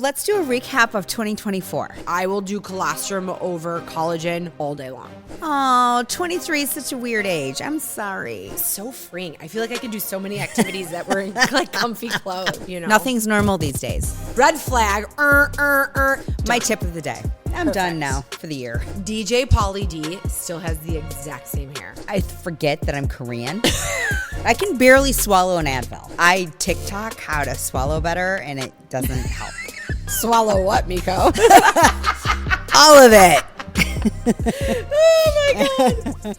let's do a recap of 2024. I will do colostrum over collagen all day long. Oh, 23 is such a weird age. I'm sorry. So freeing. I feel like I can do so many activities that were in like comfy clothes, you know. Nothing's normal these days. Red flag. My tip of the day. I'm done now for the year. DJ Pauly D still has the exact same hair. I forget that I'm Korean. I can barely swallow an Advil. I TikTok how to swallow better, and it doesn't help. Swallow what, Meko? All of it. Oh, my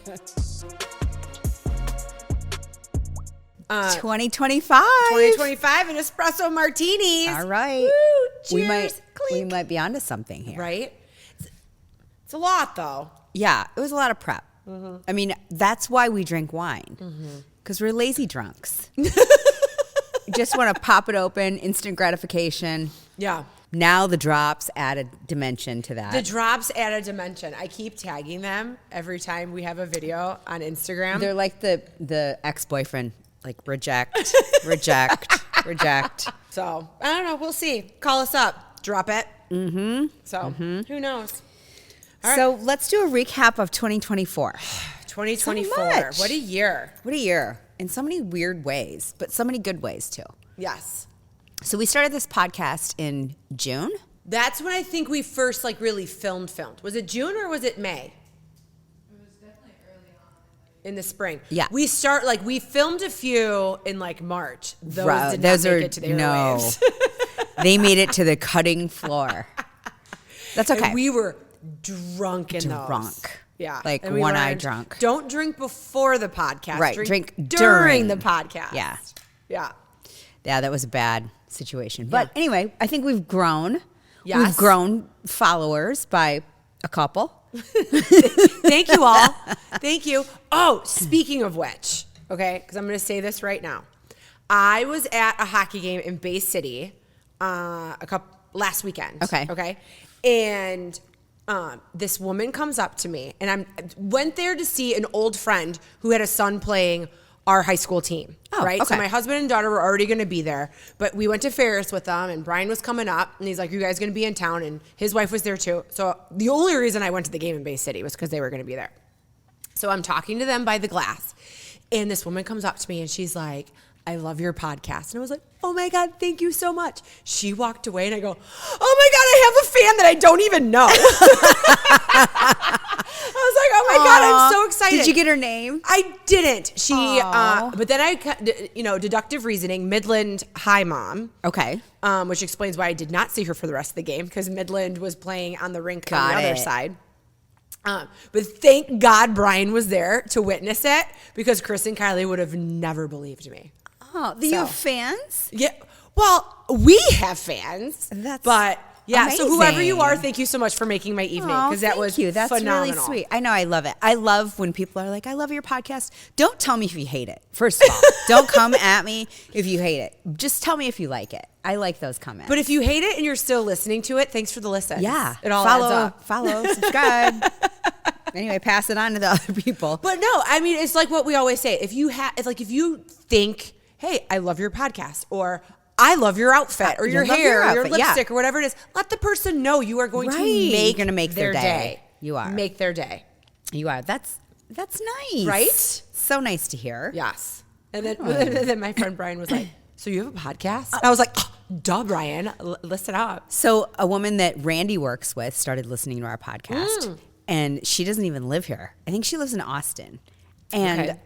God. 2025. 2025 and espresso martinis. All right. Woo, cheers. We might be onto something here. Right? It's a lot, though. Yeah, it was a lot of prep. Mm-hmm. I mean, that's why we drink wine. Because we're lazy drunks. Just want to pop it open, instant gratification. Yeah. Now the drops add a dimension to that. The drops add a dimension. I keep tagging them every time we have a video on Instagram. They're like the ex-boyfriend, like reject, reject, reject. So, I don't know. We'll see. Call us up. Drop it. So, who knows? All right. So let's do a recap of 2024. 2024. So What a year. What a year. In so many weird ways, but so many good ways too. Yes. So we started this podcast in June. That's when I think we first like really filmed. Was it June or was it May? It was definitely early on. In the spring. Yeah. We filmed a few in like March. Those did not make it to the airwaves. They made it to the cutting floor. That's okay. And we were drunk in those. Yeah. Like and we one-eye learned, drunk. Don't drink before the podcast. Right. Drink during the podcast. Yeah. Yeah. Yeah, that was a bad situation. But anyway, I think we've grown. Yes. We've grown followers by a couple. Thank you all. Thank you. Oh, speaking of which, okay, because I'm going to say this right now. I was at a hockey game in Bay City last weekend. Okay. And this woman comes up to me, and I went there to see an old friend who had a son playing our high school team. Oh, right? okay. So my husband and daughter were already going to be there, but we went to Ferris with them, and Brian was coming up, and he's like, "You guys going to be in town?" And his wife was there too. So the only reason I went to the game in Bay City was because they were going to be there. So I'm talking to them by the glass, and this woman comes up to me, and she's like, "I love your podcast." And I was like, "Oh my God, thank you so much." She walked away, and I go, "Oh my God, I have a fan that I don't even know." I was like, "Oh my God, I'm so excited." Did you get her name? I didn't. But then deductive reasoning, Midland High Mom. Okay. Which explains why I did not see her for the rest of the game, because Midland was playing on the rink on the other side. But thank God Brian was there to witness it, because Chris and Kylie would have never believed me. Oh, you have fans? Yeah. Well, we have fans. But yeah, amazing. So whoever you are, thank you so much for making my evening, because that was That's phenomenal. really sweet. I know, I love it. I love when people are like, "I love your podcast." Don't tell me if you hate it. First of all, don't come at me if you hate it. Just tell me if you like it. I like those comments. But if you hate it and you're still listening to it, thanks for the listen. Yeah, it all adds up. Follow, subscribe. Anyway, pass it on to the other people. But no, I mean, it's like what we always say. If you think, "Hey, I love your podcast," or "I love your outfit," or your hair, or your lipstick, or whatever it is, let the person know you are going to make their day. You are. Make their day. You are. That's nice. Right? So nice to hear. Yes. And then my friend Brian was like, "So you have a podcast?" I was like, "Oh, duh, Brian, listen up." So a woman that Randy works with started listening to our podcast, and she doesn't even live here. I think she lives in Austin. And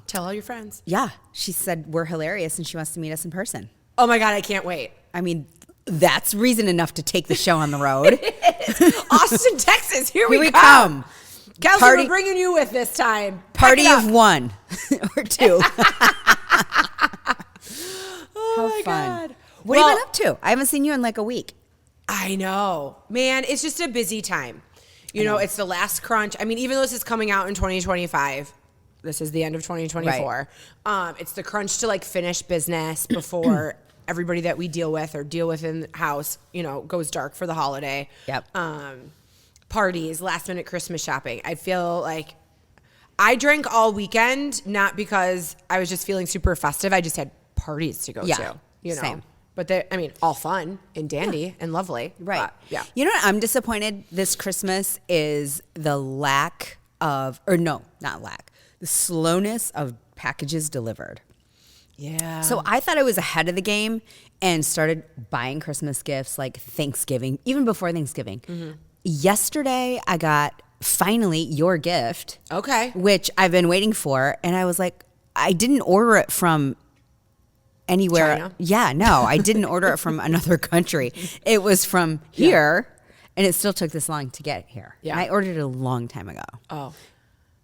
tell all your friends. Yeah, she said we're hilarious, and she wants to meet us in person. Oh my God, I can't wait. I mean, that's reason enough to take the show on the road. Austin, Texas, here we come. Kelsey, we're bringing you with this time. Party of one or two. Oh my God. What have you been up to? I haven't seen you in like a week. I know. Man, it's just a busy time. You know, it's the last crunch. I mean, even though this is coming out in 2025, this is the end of 2024. Right. It's the crunch to like finish business before everybody that we deal with in the house, goes dark for the holiday. Yep. Parties, last minute Christmas shopping. I feel like I drank all weekend, not because I was just feeling super festive. I just had parties to go to. Same. But they, I mean, all fun and dandy and lovely. Right. But, yeah. You know what I'm disappointed this Christmas is the lack of, or no, not lack, the slowness of packages delivered. Yeah. So I thought I was ahead of the game and started buying Christmas gifts like Thanksgiving, even before Thanksgiving. Yesterday, I got finally your gift. Okay. Which I've been waiting for. And I was like, I didn't order it from anywhere. China? Yeah, no, I didn't order it from another country. It was from here, and it still took this long to get here. Yeah. And I ordered it a long time ago. Oh.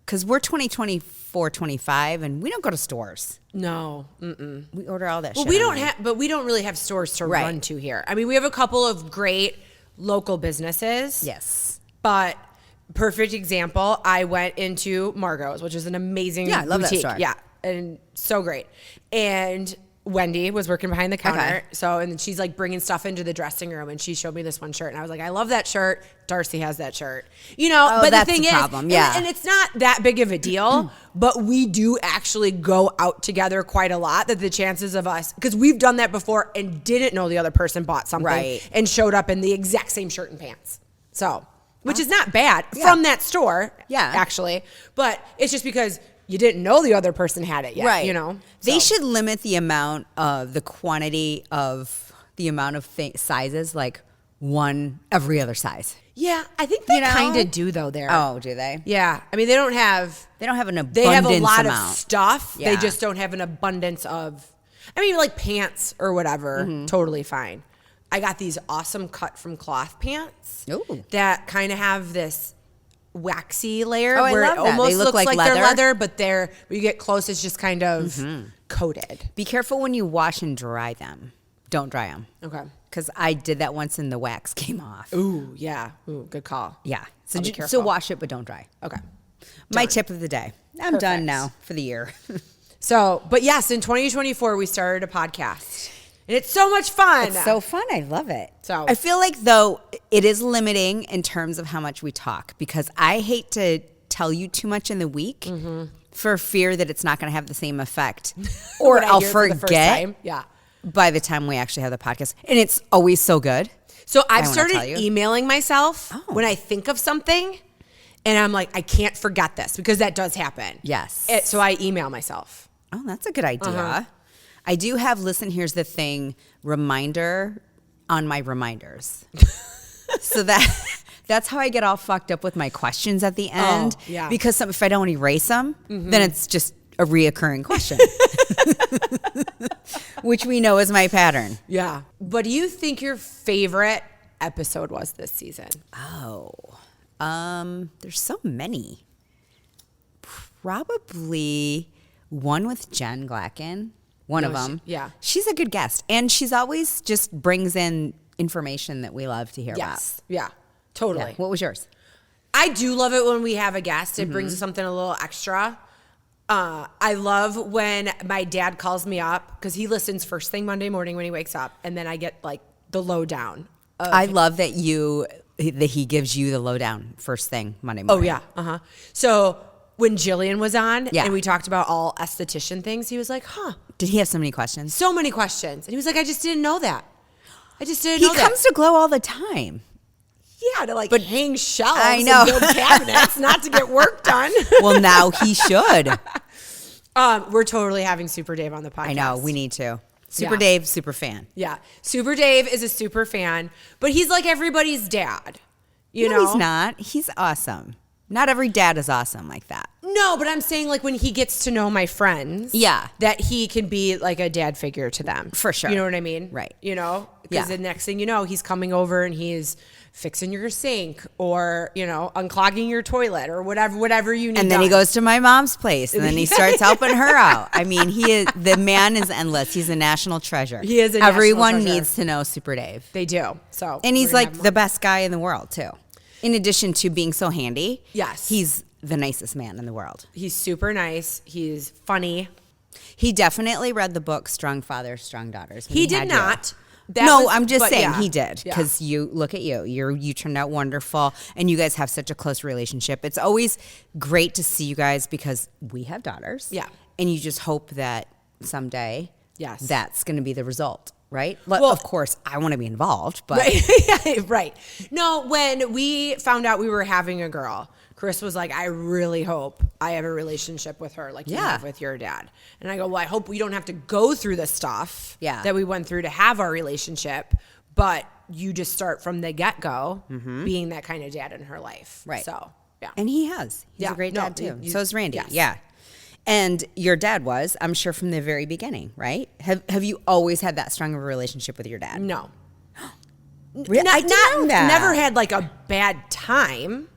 Because we're 2024, 25, and we don't go to stores. No. We order all that Well, shit. we don't online. have, but we don't really have stores to Right. run to here. I mean, we have a couple of great local businesses. Yes. But perfect example, I went into Margot's, which is an amazing Yeah, I love that boutique. store. Yeah, and so great. And Wendy was working behind the counter. Okay. So, and then she's like bringing stuff into the dressing room, and she showed me this one shirt, and I was like, I love that shirt. Darcy has that shirt. You know, Oh, but that's the thing the is, problem. Yeah. and it's not that big of a deal, but we do actually go out together quite a lot. That the chances of us, because we've done that before and didn't know the other person bought something Right. and showed up in the exact same shirt and pants. So, which is not bad Yeah. from that store, Yeah. actually. But it's just because you didn't know the other person had it yet, Right. you know? They So. should limit the amount of the quantity of the amount of sizes, like one every other size. Yeah, I think they You know? kind of do, though, there. Oh, do they? Yeah. I mean, they don't have... They don't have an abundance They have a lot amount. of stuff. They Yeah. just don't have an abundance of... I mean, like pants or whatever, Mm-hmm. totally fine. I got these awesome cut from cloth pants Ooh. that kind of have this waxy layer Oh, I where love it that. They almost look looks like like leather. they're leather, but they're when you get close, it's just kind of coated. Be careful when you wash and dry them. Don't dry them. Okay. Because I did that once and the wax came off. Ooh, yeah. Ooh, good call. Yeah. So, I'll be so careful. wash it, but don't dry. Okay. My Done. tip of the day. I'm Perfect. done now for the year. So, but yes, in 2024, we started a podcast. And it's so much fun. It's so fun. I love it. So- I feel like, though, it is limiting in terms of how much we talk because I hate to tell you too much in the week for fear that it's not going to have the same effect or When I I'll hear it for the first forget time. Yeah. by the time we actually have the podcast. And it's always so good. So I've wanna started tell you. emailing myself Oh. when I think of something and I'm like, I can't forget this because that does happen. Yes. So I email myself. Oh, that's a good idea. Uh-huh. I do have listen, here's the thing, reminder on my reminders. So that's how I get all fucked up with my questions at the end. yeah. Because if I don't erase them, then it's just a reoccurring question. Which we know is my pattern. Yeah. What do you think your favorite episode was this season? Oh, there's so many. Probably one with Jen Glacken. One of No, them. yeah. She's a good guest. And she's always just brings in information that we love to hear Yes. Yeah. Totally. about. Yeah. What was yours? I do love it when we have a guest. It brings something a little extra. I love when my dad calls me up because he listens first thing Monday morning when he wakes up, and then I get like the lowdown. I love that he gives you the lowdown first thing Monday Oh morning. yeah, So when Jillian was on Yeah. and we talked about all esthetician things, he was like, "Huh, Did he have so many questions? so many questions," and he was like, "I just didn't know that. I just didn't He know comes that." to Glow all the time. Yeah, to like hang shelves I know. and build cabinets, not to get work done. Well, now he should. We're totally having Super Dave on the podcast. I know. We need to. Super Yeah. Dave, super fan. Yeah. Super Dave is a super fan, but he's like everybody's dad. You No, know? he's not. He's awesome. Not every dad is awesome like that. No, but I'm saying like when he gets to know my friends, Yeah. that he can be like a dad figure to them. For sure. You know what I mean? Right. You know? Because Yeah. the next thing you know, he's coming over and he's fixing your sink or, you know, unclogging your toilet or whatever you need And then he done. goes to my mom's place, and then he starts helping her out. I mean, the man is endless. He's a national treasure. He is a national Everyone treasure. needs to know Super Dave. They do. So And he's we're gonna like have the best guy in the world, too. In addition to being so handy. Yes. He's the nicest man in the world. He's super nice. He's funny. He definitely read the book Strong Fathers, Strong Daughters. when He did had you. not. That No, was- I'm just but saying yeah. he did Yeah. because you look at you. You turned out wonderful, and you guys have such a close relationship. It's always great to see you guys because we have daughters. Yeah. And you just hope that someday Yes. that's going to be the result. right? Well, Of course, I want to be involved, but Right. Right. No, when we found out we were having a girl, Chris was like, I really hope I have a relationship with her like you have with your dad. And I go, well, I hope we don't have to go through the stuff that we went through to have our relationship, but you just start from the get-go being that kind of dad in her life. Right. So, yeah. And he has. He's a great dad, too. So is Randy. Yes. Yeah. And your dad was, I'm sure, from the very beginning, right? Have you always had that strong of a relationship with your dad? No. I Never had like a bad time.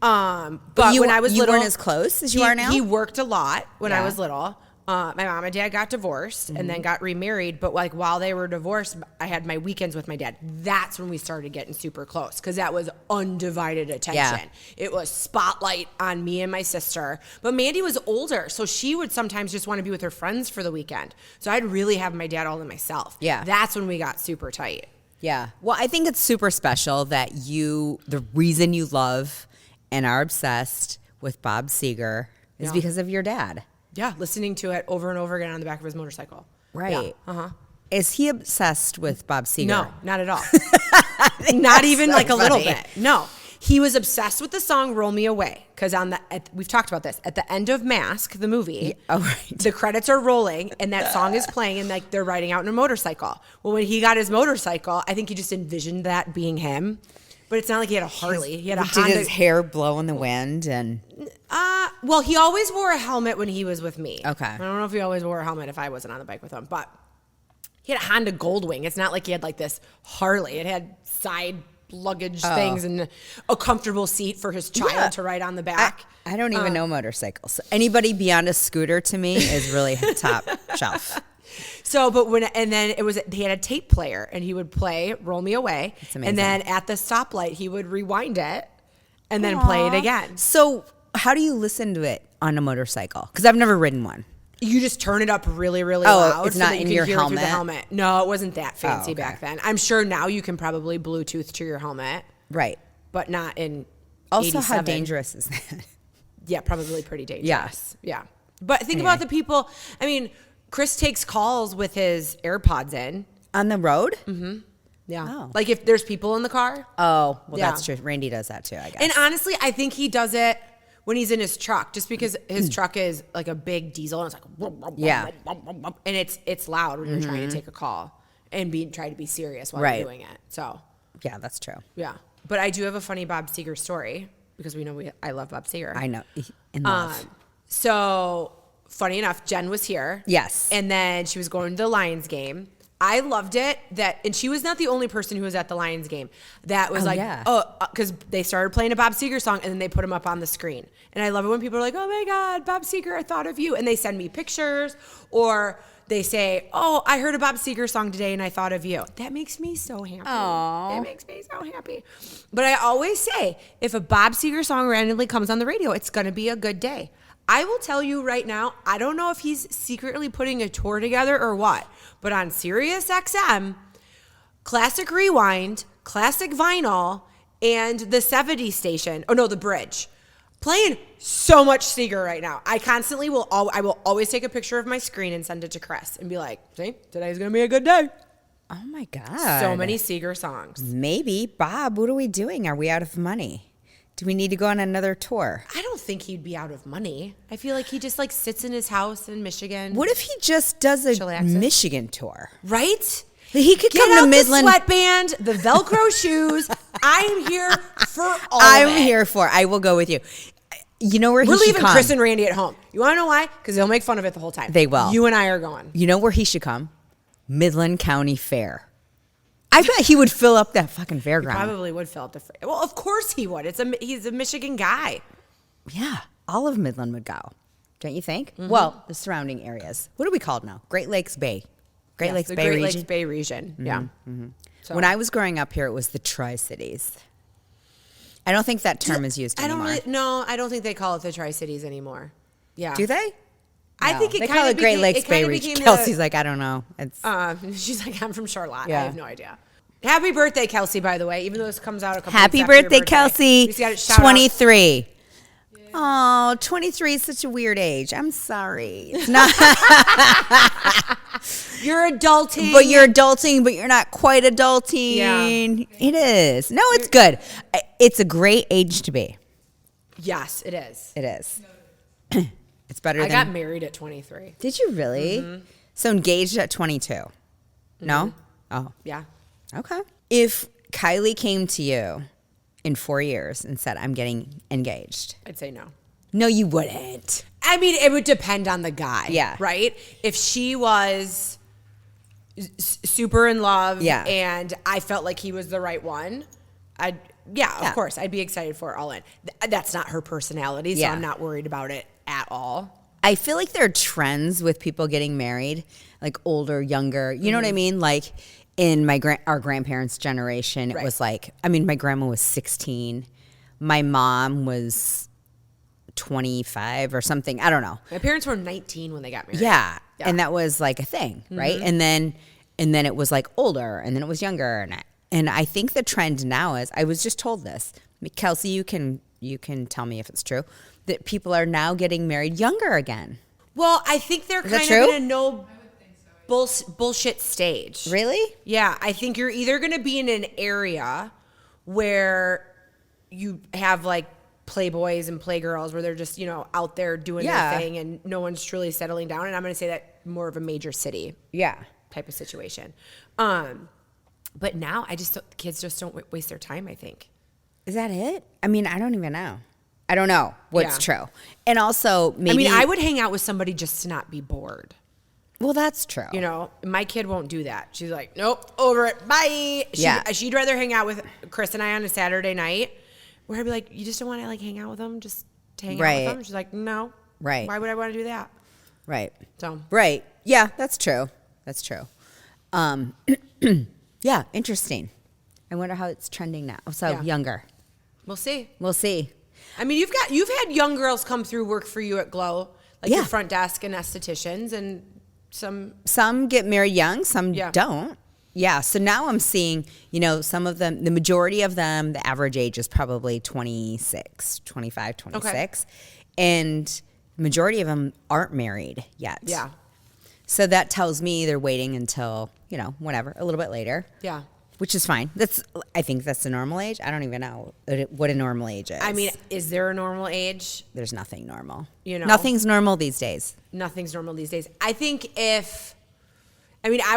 But you, when I was you little, weren't as close as you are now? He worked a lot when I Yeah. was little. My mom and dad got divorced and then got remarried. But like while they were divorced, I had my weekends with my dad. That's when we started getting super close because that was undivided attention. It was spotlight on me and my sister. But Mandy was older, so she would sometimes just want to be with her friends for the weekend. So I'd really have my dad all to myself. Yeah. That's when we got super tight. Yeah. Well, I think it's super special that the reason you love and are obsessed with Bob Seger is because of your dad. Yeah, listening to it over and over again on the back of his motorcycle. Right. Yeah. Uh-huh. Is he obsessed with Bob Seger? No, not at all. Not even so like a little funny. bit. No. He was obsessed with the song Roll Me Away because we've talked about this. At the end of Mask, the movie, the credits are rolling and that song is playing and like they're riding out in a motorcycle. Well, when he got his motorcycle, I think he just envisioned that being him. But it's not like he had a Harley. He had a Honda. Did his hair blow in the wind? And Well, he always wore a helmet when he was with me. Okay. I don't know if he always wore a helmet if I wasn't on the bike with him, but he had a Honda Goldwing. It's not like he had like this Harley. It had side luggage things and a comfortable seat for his child to ride on the back. I don't even know motorcycles. Anybody beyond a scooter to me is really top shelf. So, he had a tape player and he would play Roll Me Away. That's amazing. And then at the stoplight, he would rewind it and then play it again. So how do you listen to it on a motorcycle? Because I've never ridden one. You just turn it up really, really loud. It's not that you in can your hear it through the helmet? helmet. No, it wasn't that fancy okay. back then. I'm sure now you can probably Bluetooth to your helmet, Right. but not in Also, 87. how dangerous is that? Yeah, probably pretty dangerous. Yeah. But think Anyway. about the people. I mean, Chris takes calls with his AirPods in. On the road? Yeah. Oh. Like if there's people in the car. Oh, well, Yeah. that's true. Randy does that too, I guess. And honestly, I think he does it when he's in his truck, just because his truck is like a big diesel and it's like, Yeah. and it's loud when you're trying to take a call and try to be serious while Right. you're doing it. So Yeah, that's true. yeah, but I do have a funny Bob Seger story because we know I love Bob Seger. I know. In love. So funny enough, Jen was here. Yes. And then she was going to the Lions game. I loved it and she was not the only person who was at the Lions game that was because they started playing a Bob Seger song and then they put him up on the screen. And I love it when people are like, oh my God, Bob Seger, I thought of you. And they send me pictures or they say, oh, I heard a Bob Seger song today and I thought of you. That makes me so happy. Aww. It makes me so happy. But I always say, if a Bob Seger song randomly comes on the radio, it's going to be a good day. I will tell you right now, I don't know if he's secretly putting a tour together or what, but on Sirius XM, Classic Rewind, Classic Vinyl, and the 70 station, the Bridge, playing so much Seger right now. I constantly I will always take a picture of my screen and send it to Chris and be like, see, today's going to be a good day. Oh my God. So many Seger songs. Maybe. Bob, what are we doing? Are we out of money? Do we need to go on another tour? I don't think he'd be out of money. I feel like he just like sits in his house in Michigan. What if he just does a Chillaxes. Michigan tour? Right? He could Get come out to Midland. the sweatband, the Velcro shoes. I'm here for all I'm of it. here for. I will go with you. You know where We're he should leaving come? Chris and Randy at home. You want to know why? Because they'll make fun of it the whole time. They will. You and I are going. You know where he should come? Midland County Fair. I bet he would fill up that fucking fairground. Probably would fill up the. Well, of course he would. He's a Michigan guy. Yeah, all of Midland would go. Don't you think? Well, the surrounding areas. What are we called now? Great Lakes Bay. Great Lakes the Bay Great region. Lakes Bay region. Yeah. So, When I was growing up here, it was the Tri-Cities. I don't think that term is used anymore. I don't think they call it the Tri-Cities anymore. Yeah. Do they? I No. think it they kinda call it Great became- Lakes it Bay kinda region. became Kelsey's like, I don't know. It's She's like, I'm from Charlotte. Yeah. I have no idea. Happy birthday, Kelsey, by the way, even though this comes out a couple Happy weeks after your birthday, Kelsey. We just gotta shout out- 23. Oh, 23 is such a weird age. I'm sorry. It's not. You're adulting. But you're adulting, but you're not quite adulting. Yeah. It is. No, it's good. It's a great age to be. Yes, it is. It is. It's better I than... got married at 23. Did you really? Mm-hmm. So engaged at 22? Mm-hmm. No? Oh. Yeah. Okay. If Kylie came to you in 4 years and said, I'm getting engaged. I'd say no. No, you wouldn't. I mean, it would depend on the guy. Yeah. Right? If she was super in love and I felt like he was the right one, of course, I'd be excited for it all in. That's not her personality, so I'm not worried about it at all. I feel like there are trends with people getting married, like older, younger. You know what I mean? Like in our grandparents' generation, it was like, I mean, my grandma was 16. My mom was 25 or something. I don't know. My parents were 19 when they got married. Yeah. And that was like a thing, right? And then it was like older, and then it was younger. And I think the trend now is, I was just told this. Kelsey, you can tell me if it's true, that people are now getting married younger again. Well, I think they're kind of in a no bullshit stage. Really? Yeah, I think you're either going to be in an area where you have like playboys and playgirls where they're just, out there doing their thing and no one's truly settling down. And I'm going to say that more of a major city type of situation. But now kids just don't waste their time, I think. Is that it? I mean, I don't even know. I don't know what's true. And also maybe... I mean, I would hang out with somebody just to not be bored. Well, that's true. My kid won't do that. She's like, nope, over it, bye. She'd rather hang out with Chris and I on a Saturday night, where I'd be like, you just don't want to like hang out with them, just to hang out with them? She's like, no. Right. Why would I want to do that? Right. So. Right. Yeah, that's true. That's true. Yeah, interesting. I wonder how it's trending now. So younger. We'll see. We'll see. I mean, you've had young girls come through work for you at Glow, like your front desk and estheticians, and some get married young, some don't. Yeah. So now I'm seeing, some of them, the majority of them, the average age is probably 26, 25, 26. Okay. And the majority of them aren't married yet. Yeah. So that tells me they're waiting until, whenever, a little bit later. Yeah. Which is fine. I think that's the normal age. I don't even know what a normal age is. I mean, is there a normal age? There's nothing normal. Nothing's normal these days. Nothing's normal these days. I think I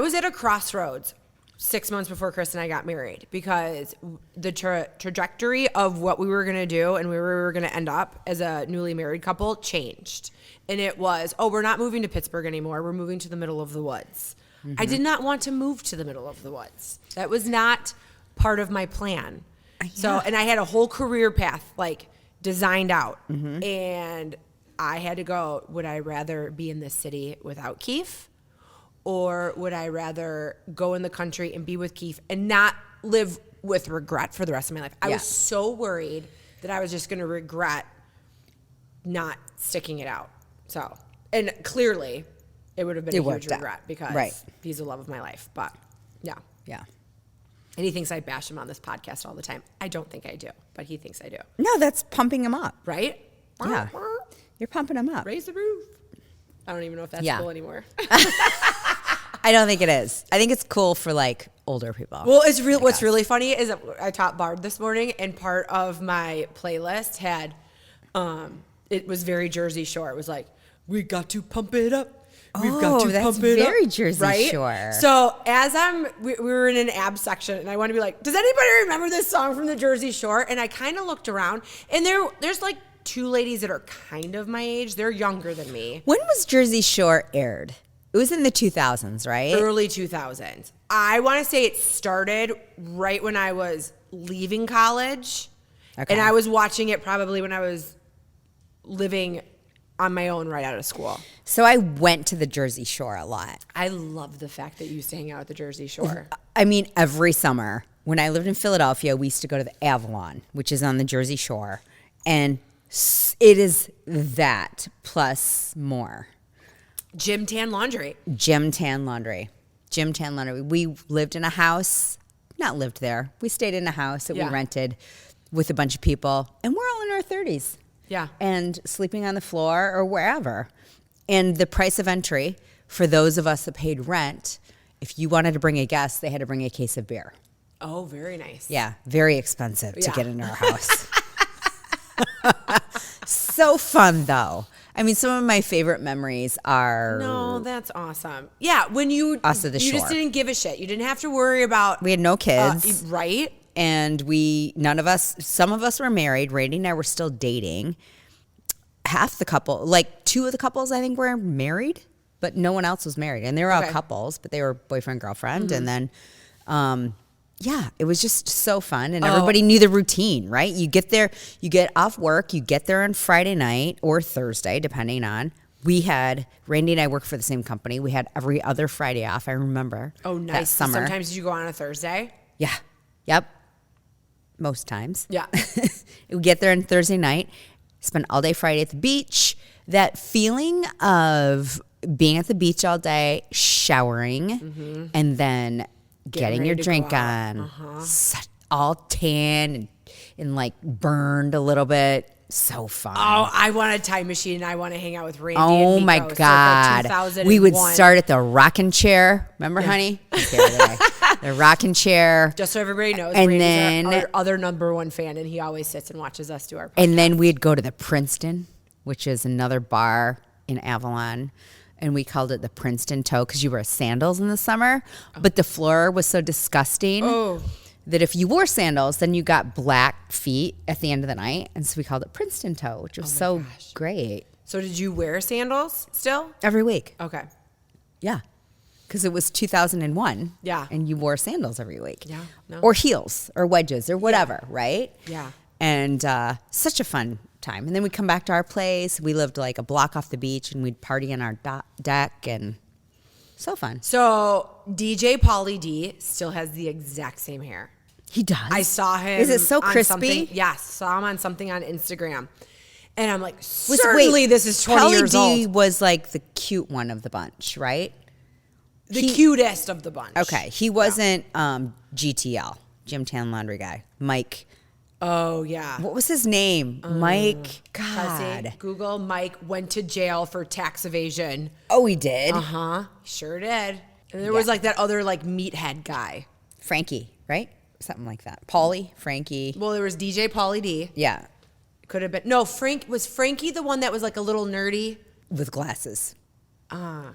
was at a crossroads 6 months before Chris and I got married, because the trajectory of what we were going to do and where we were going to end up as a newly married couple changed. And it was, we're not moving to Pittsburgh anymore. We're moving to the middle of the woods. Mm-hmm. I did not want to move to the middle of the woods. That was not part of my plan. Yeah. So, and I had a whole career path like designed out. Mm-hmm. And I had to go, would I rather be in this city without Keith? Or would I rather go in the country and be with Keith and not live with regret for the rest of my life? I was so worried that I was just going to regret not sticking it out. So, and clearly it would have been a huge regret because he's the love of my life. But yeah. And he thinks I bash him on this podcast all the time. I don't think I do, but he thinks I do. No, that's pumping him up. Right? Yeah. You're pumping him up. Raise the roof. I don't even know if that's cool anymore. I don't think it is. I think it's cool for like older people. Well, what's really funny is that I taught Bard this morning, and part of my playlist had, it was very Jersey Shore. It was like, we got to pump it up. We've got to pump it up. Very Jersey Shore. So as we were in an abs section, and I wanted to be like, does anybody remember this song from the Jersey Shore? And I kind of looked around, and there's like two ladies that are kind of my age. They're younger than me. When was Jersey Shore aired? It was in the 2000s, right? Early 2000s. I want to say it started right when I was leaving college. Okay. And I was watching it probably when I was living on my own right out of school. So I went to the Jersey Shore a lot. I love the fact that you used to hang out at the Jersey Shore. I mean, every summer. When I lived in Philadelphia, we used to go to the Avalon, which is on the Jersey Shore. And it is that plus more. Gym Tan Laundry. We lived in a house, not lived there. We stayed in a house that we rented with a bunch of people, and we're all in our 30s. Yeah. And sleeping on the floor or wherever. And the price of entry for those of us that paid rent, if you wanted to bring a guest, they had to bring a case of beer. Oh, very nice. Yeah, very expensive to Yeah. get into our house. So fun, though. I mean, some of my favorite memories are... No, that's awesome. Yeah, when you Us at the you shore. just didn't give a shit. You didn't have to worry about. We had no kids. Right? And none of us, some of us were married. Randy and I were still dating. Half the couple, like 2 of the couples, I think, were married, but no one else was married. And they were all couples, but they were boyfriend, girlfriend. And then, yeah, it was just so fun. And everybody knew the routine, right? You get there, you get off work, you get there on Friday night or Thursday, depending on. Randy and I worked for the same company. We had every other Friday off, I remember. Oh, nice. That So summer. sometimes you go on a Thursday. Yeah. Yep. Most times. Yeah. We get there on Thursday night, spend all day Friday at the beach. That feeling of being at the beach all day, showering, and then getting ready your to drink go out. on, all tan and like burned a little bit. So fun. Oh, I want a time machine and I want to hang out with Randy. Oh and my Meko. God. So we would 2001. start at the rocking chair. Remember, honey? The rocking chair. Just so everybody knows, And Randy's then- our other #1 fan, and he always sits and watches us do our podcast. And then we'd go to the Princeton, which is another bar in Avalon. And we called it the Princeton Toe because you wear sandals in the summer. But the floor was so disgusting that if you wore sandals, then you got black feet at the end of the night. And so we called it Princeton Toe, which was so great. So did you wear sandals still? Every week. Okay. Yeah. Because it was 2001. Yeah. And you wore sandals every week. Yeah, no. Or heels or wedges or whatever, right? Yeah. And such a fun time. And then we'd come back to our place. We lived like a block off the beach and we'd party on our deck and so fun. So DJ Pauly D still has the exact same hair. He does. I saw him. Is it so on crispy? something- Yes, saw him on something on Instagram. And I'm like, Was- certainly this is 20 Pauly years D old. was like the cute one of the bunch, right? The cutest of the bunch. Okay. He wasn't GTL, Gym Tan Laundry Guy. Mike. Oh, yeah. What was his name? Mike. God. Pressing. Google Mike went to jail for tax evasion. Oh, he did? Uh-huh. Sure did. And there was like that other like meathead guy. Frankie, right? Something like that. Pauly, Frankie. Well, there was DJ Pauly D. Yeah. Could have been. No, was Frankie the one that was like a little nerdy? With glasses. I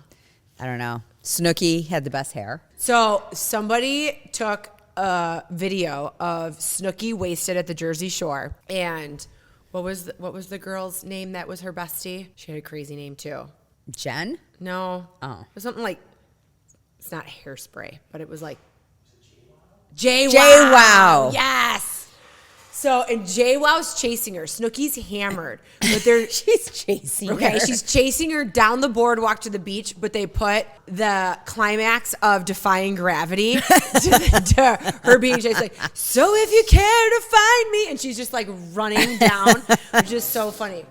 don't know. Snooki had the best hair. So somebody took a video of Snooki wasted at the Jersey Shore, and what was the girl's name that was her bestie? She had a crazy name too. Jen? No. Oh. It was something like, it's not Hairspray, but it was like JWoww. JWoww. Yes. So, and JWoww's chasing her. Snooki's hammered, but they're She's chasing okay. her. She's chasing her down the boardwalk to the beach, but they put the climax of Defying Gravity to her being chased. Like, so if you care to find me, and she's just like running down, which is so funny.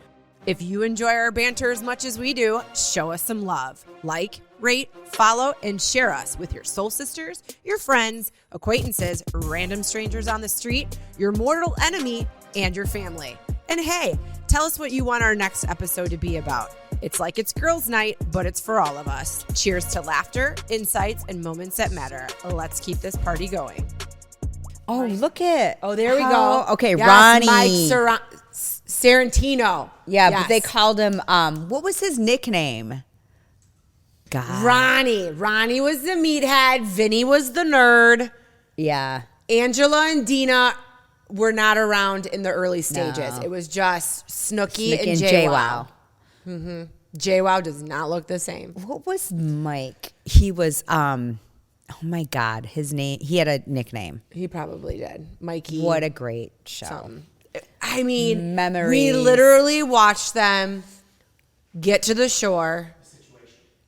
If you enjoy our banter as much as we do, show us some love. Like, rate, follow, and share us with your soul sisters, your friends, acquaintances, random strangers on the street, your mortal enemy, and your family. And hey, tell us what you want our next episode to be about. It's like it's girls' night, but it's for all of us. Cheers to laughter, insights, and moments that matter. Let's keep this party going. Oh, look at. Oh, there we go. Okay, Yes, Ronnie. Mike Sarantino. Yeah, Yes. but they called him, what was his nickname? God. Ronnie was the meathead. Vinny was the nerd. Yeah. Angela and Dina were not around in the early stages. No. It was just Snooki and and JWoww. JWoww. JWoww does not look the same. What was Mike? He was, oh my God, his name, he had a nickname. He probably did. Mikey. What a great show. something. I mean, Memories. we literally watched them get to the shore.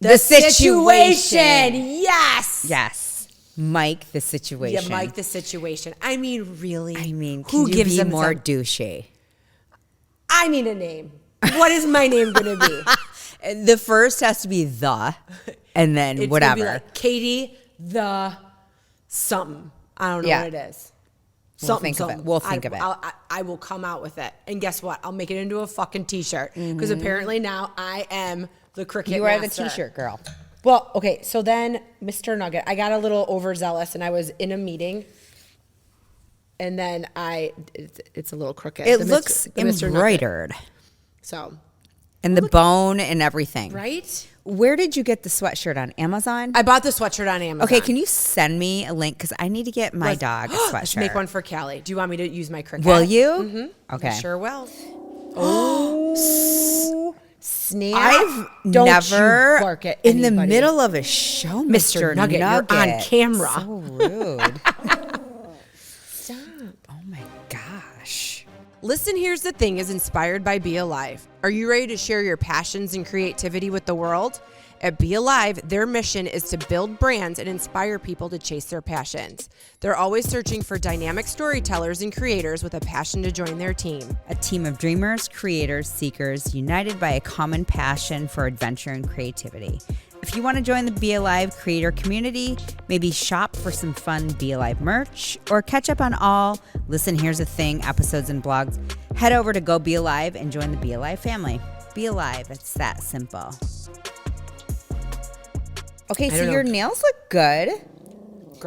The situation. Yes. Yes. Mike, the situation. Yeah, Mike, the situation. I mean, really? I mean, who can you gives be them more some- douchey? I need a name. What is my name going to be? The first has to be the, and then It's whatever. gonna be like Katie the something. I don't know Yeah. what it is. We'll think of it. We'll think of it. I will come out with it. And guess what? I'll make it into a fucking t-shirt. Because Mm-hmm. apparently now I am the cricket You are the master. t-shirt girl. Well, okay, so then Mr. Nugget, I got a little overzealous and I was in a meeting and then it's a little crooked. It looks embroidered. So. And the bone and everything. Right? Where did you get the sweatshirt on Amazon? I bought the sweatshirt on Amazon. Okay, can you send me a link? Because I need to get my dog a sweatshirt. Let's make one for Callie. Do you want me to use my Cricut? Will you? Mm-hmm. Okay. I sure will. Oh. Snap. I've Don't never, you bark at in the anybody. middle of a show, Mr. Nugget, you're on camera. So rude. Stop. Oh my gosh. Listen, Here's the Thing is inspired by Be Alive. Are you ready to share your passions and creativity with the world? At Be Alive, their mission is to build brands and inspire people to chase their passions. They're always searching for dynamic storytellers and creators with a passion to join their team. A team of dreamers, creators, seekers, united by a common passion for adventure and creativity. If you want to join the Be Alive creator community, maybe shop for some fun Be Alive merch, or catch up on all Listen, Here's the Thing episodes and blogs, head over to Go Be Alive and join the Be Alive family. Be Alive, it's that simple. Okay, so your nails look good.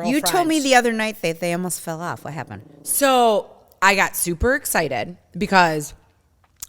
You told me the other night that they almost fell off. What happened? So I got super excited because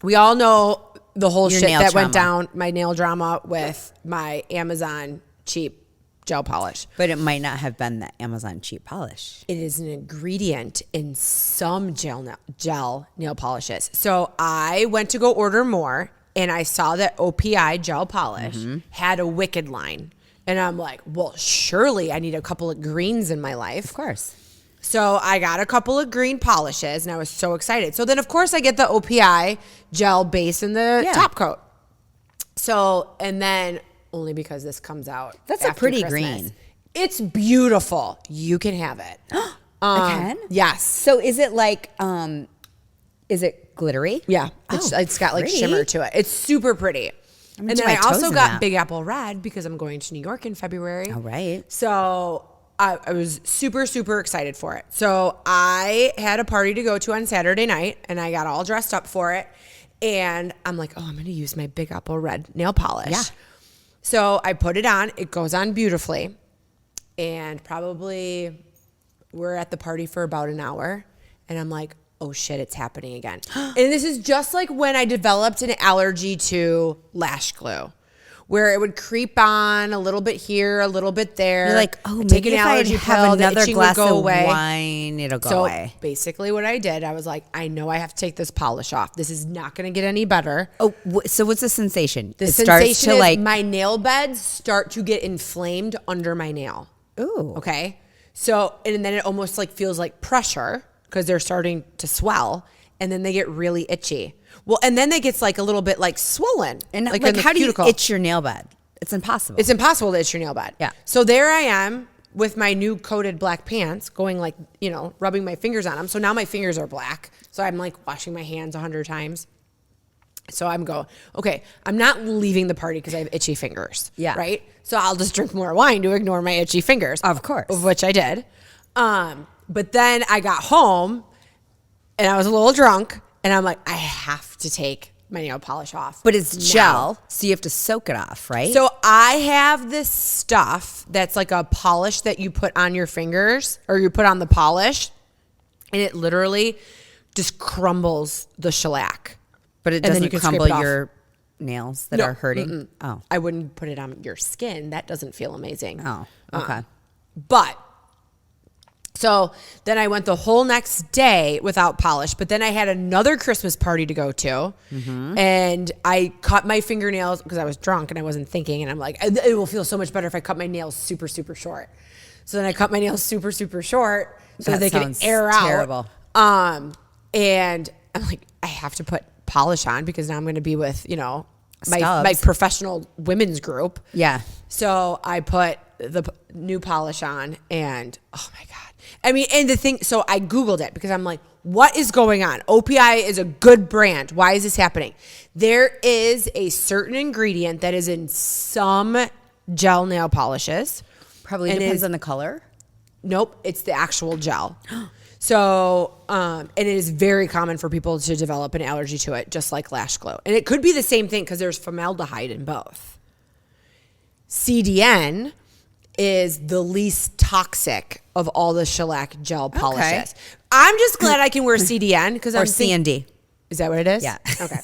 we all know the whole Your shit nail that went trauma. down, my nail drama with my Amazon cheap gel polish. But it might not have been the Amazon cheap polish. It is an ingredient in some gel nail polishes. So I went to go order more and I saw that OPI gel polish had a Wicked line. And I'm like, well, surely I need a couple of greens in my life. Of course. So I got a couple of green polishes and I was so excited. So then, of course, I get the OPI gel base in the top coat. So, and then only because this comes out. That's a after pretty Christmas. green. It's beautiful. You can have it. I can? Yes. So is it like, is it glittery? Yeah. Oh, it's got like pretty. shimmer to it. It's super pretty. gonna And do then my I toes also in got that. Big Apple Red because I'm going to New York in February. All right. So I was super, super excited for it. So I had a party to go to on Saturday night and I got all dressed up for it. And I'm like, oh, I'm going to use my Big Apple Red nail polish. Yeah. So I put it on. It goes on beautifully. And probably we're at the party for about an hour. And I'm like, oh shit, it's happening again. And this is just like when I developed an allergy to lash glue, where it would creep on a little bit here, a little bit there. You're like, oh, I'd take maybe an if I allergy have pill, the another itching glass would go of away. wine, it'll go So away. basically what I did, I was like, I know I have to take this polish off. This is not going to get any better. Oh, so what's the sensation? The it sensation starts to is like, my nail beds start to get inflamed under my nail. ooh. Okay. So, and then it almost like feels like pressure because they're starting to swell and then they get really itchy. Well, and then they gets like a little bit like swollen. And like like in the how cuticle. do you itch your nail bed? It's impossible. It's impossible to itch your nail bed. Yeah. So there I am with my new coated black pants going like, you know, rubbing my fingers on them. So now my fingers are black. So I'm like washing my hands 100 times. So I'm going, okay, I'm not leaving the party because I have itchy fingers. Yeah. Right? So I'll just drink more wine to ignore my itchy fingers. Of course. Of which I did. But then I got home and I was a little drunk and I'm like, I have to take my nail polish off. but it's now. gel, so you have to soak it off, right? So I have this stuff that's like a polish that you put on your fingers or you put on the polish and it literally just crumbles the shellac. but it and then doesn't you can scrape crumble it off. your nails that No, are hurting. Oh, I wouldn't put it on your skin. That doesn't feel amazing. oh, okay. But so then I went the whole next day without polish, but then I had another Christmas party to go to and I cut my fingernails because I was drunk and I wasn't thinking. And I'm like, it will feel so much better if I cut my nails super, super short. So then I cut my nails super, super short so That they can sounds air terrible. out. And I'm like, I have to put polish on because now I'm going to be with, you know, my Stubs. professional women's group. Yeah. So I put the new polish on and oh my God. I mean, and the thing, so I Googled it because I'm like, what is going on? OPI is a good brand. Why is this happening? There is a certain ingredient that is in some gel nail polishes. Probably And depends is- on the color. Nope, it's the actual gel. So, and it is very common for people to develop an allergy to it, just like lash glue. And it could be the same thing because there's formaldehyde in both. CDN is the least toxic of all the shellac gel polishes. I'm just glad I can wear CDN because Or I'm CND. Is that what it is? Yeah. Okay.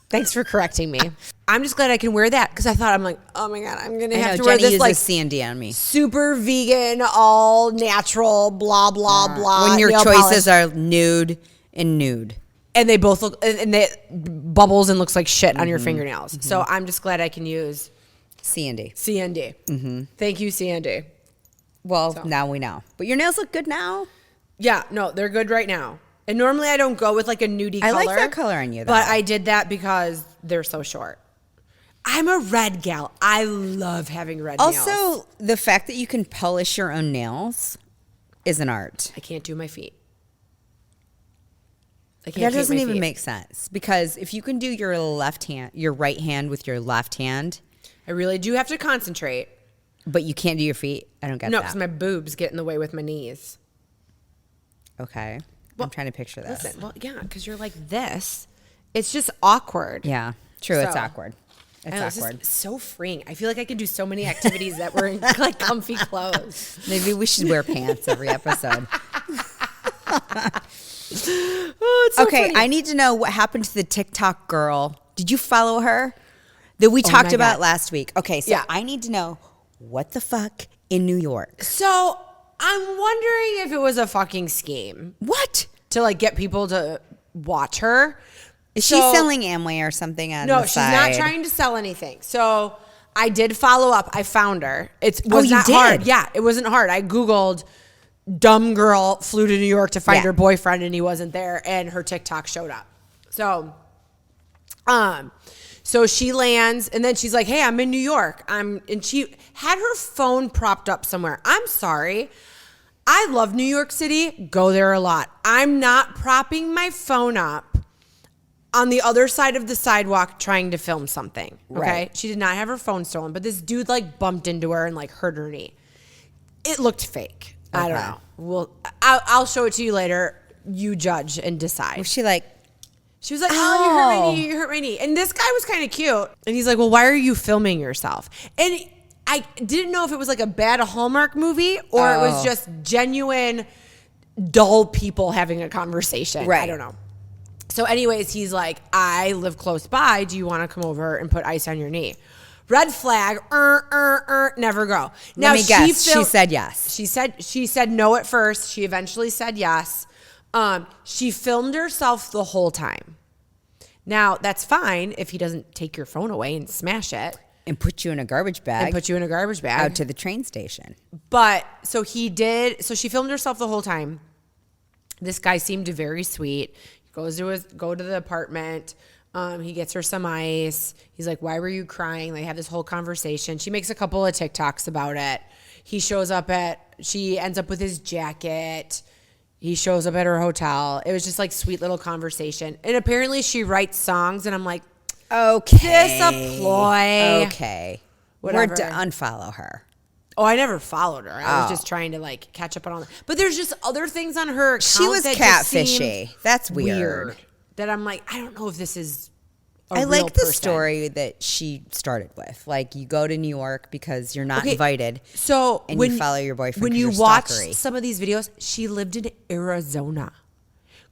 Thanks for correcting me. I'm just glad I can wear that because I thought, I'm like, oh my God, I'm going to have to wear Jenny this like uses CND on me. super vegan, all natural, blah, blah, blah. When your nail choices polish. are nude and nude. And they both look, and they bubbles and looks like shit on your fingernails. So I'm just glad I can use CND. CND. Thank you, CND. Well, now we know. But your nails look good now. Yeah, no, they're good right now. And normally I don't go with like a nudie color. I like that color on you, though. But I did that because they're so short. I'm a red gal. I love having red nails. Also, the fact that you can polish your own nails is an art. I can't do my feet. That doesn't even make sense. Because if you can do your right hand with your left hand. I really do have to concentrate. But you can't do your feet? I don't get that. No, because my boobs get in the way with my knees. Okay. I'm trying to picture this. Listen, well, yeah, because you're like this. It's just awkward. Yeah, true. It's So, awkward. It's It's awkward. just so freeing. I feel like I can do so many activities that were in like comfy clothes. Maybe we should wear pants every episode. Oh, it's so Okay, funny. I need to know what happened to the TikTok girl. Did you follow her? That we talked my about God. last week. Okay, so Yeah. I need to know what the fuck in New York. So I'm wondering if it was a fucking scheme What? to like get people to watch her. Is she selling Amway or something on No, the she's side? not trying to sell anything. So I did follow up. I found her. It was you not did? hard. Yeah, it wasn't hard. I Googled dumb girl flew to New York to find Yeah. her boyfriend and he wasn't there and her TikTok showed up. So she lands and then she's like, hey, I'm in New York. And she had her phone propped up somewhere. I'm sorry. I love New York City. Go there a lot. I'm not propping my phone up on the other side of the sidewalk trying to film something. Okay. Right. She did not have her phone stolen, but this dude like bumped into her and like hurt her knee. It looked fake. I don't Okay. know. Well, I'll show it to you later. You judge and decide. Was she like, She was like, oh, you hurt my knee, you hurt my knee. And this guy was kind of cute. And he's like, well, why are you filming yourself? And I didn't know if it was like a bad Hallmark movie or it was just genuine dull people having a conversation. Right. I don't know. So anyways, he's like, I live close by. Do you want to come over and put ice on your knee? Red flag, never go. let me guess, she said yes. She said no at first. She eventually said yes. She filmed herself the whole time. Now, that's fine if he doesn't take your phone away and smash it. And put you in a garbage bag. And put you in a garbage bag. out to the train station. But so he did. So she filmed herself the whole time. This guy seemed very sweet. He goes to go to the apartment. He gets her some ice. He's like, "Why were you crying?" They have this whole conversation. She makes a couple of TikToks about it. He shows up she ends up with his jacket. He shows up at her hotel. It was just like sweet little conversation. And apparently she writes songs, and I'm like, Okay. this a ploy. Okay. Whatever. We're to unfollow her. Oh, I never followed her. I was just trying to like catch up on all that. But there's just other things on her account She was that just seemed catfishy. That's weird. That I'm like, I don't know if this is a I real like the person. story that she started with. Like, you go to New York because you're not Okay, invited. So and when you follow your boyfriend. when 'cause you you're watch stalkery. some of these videos, she lived in Arizona.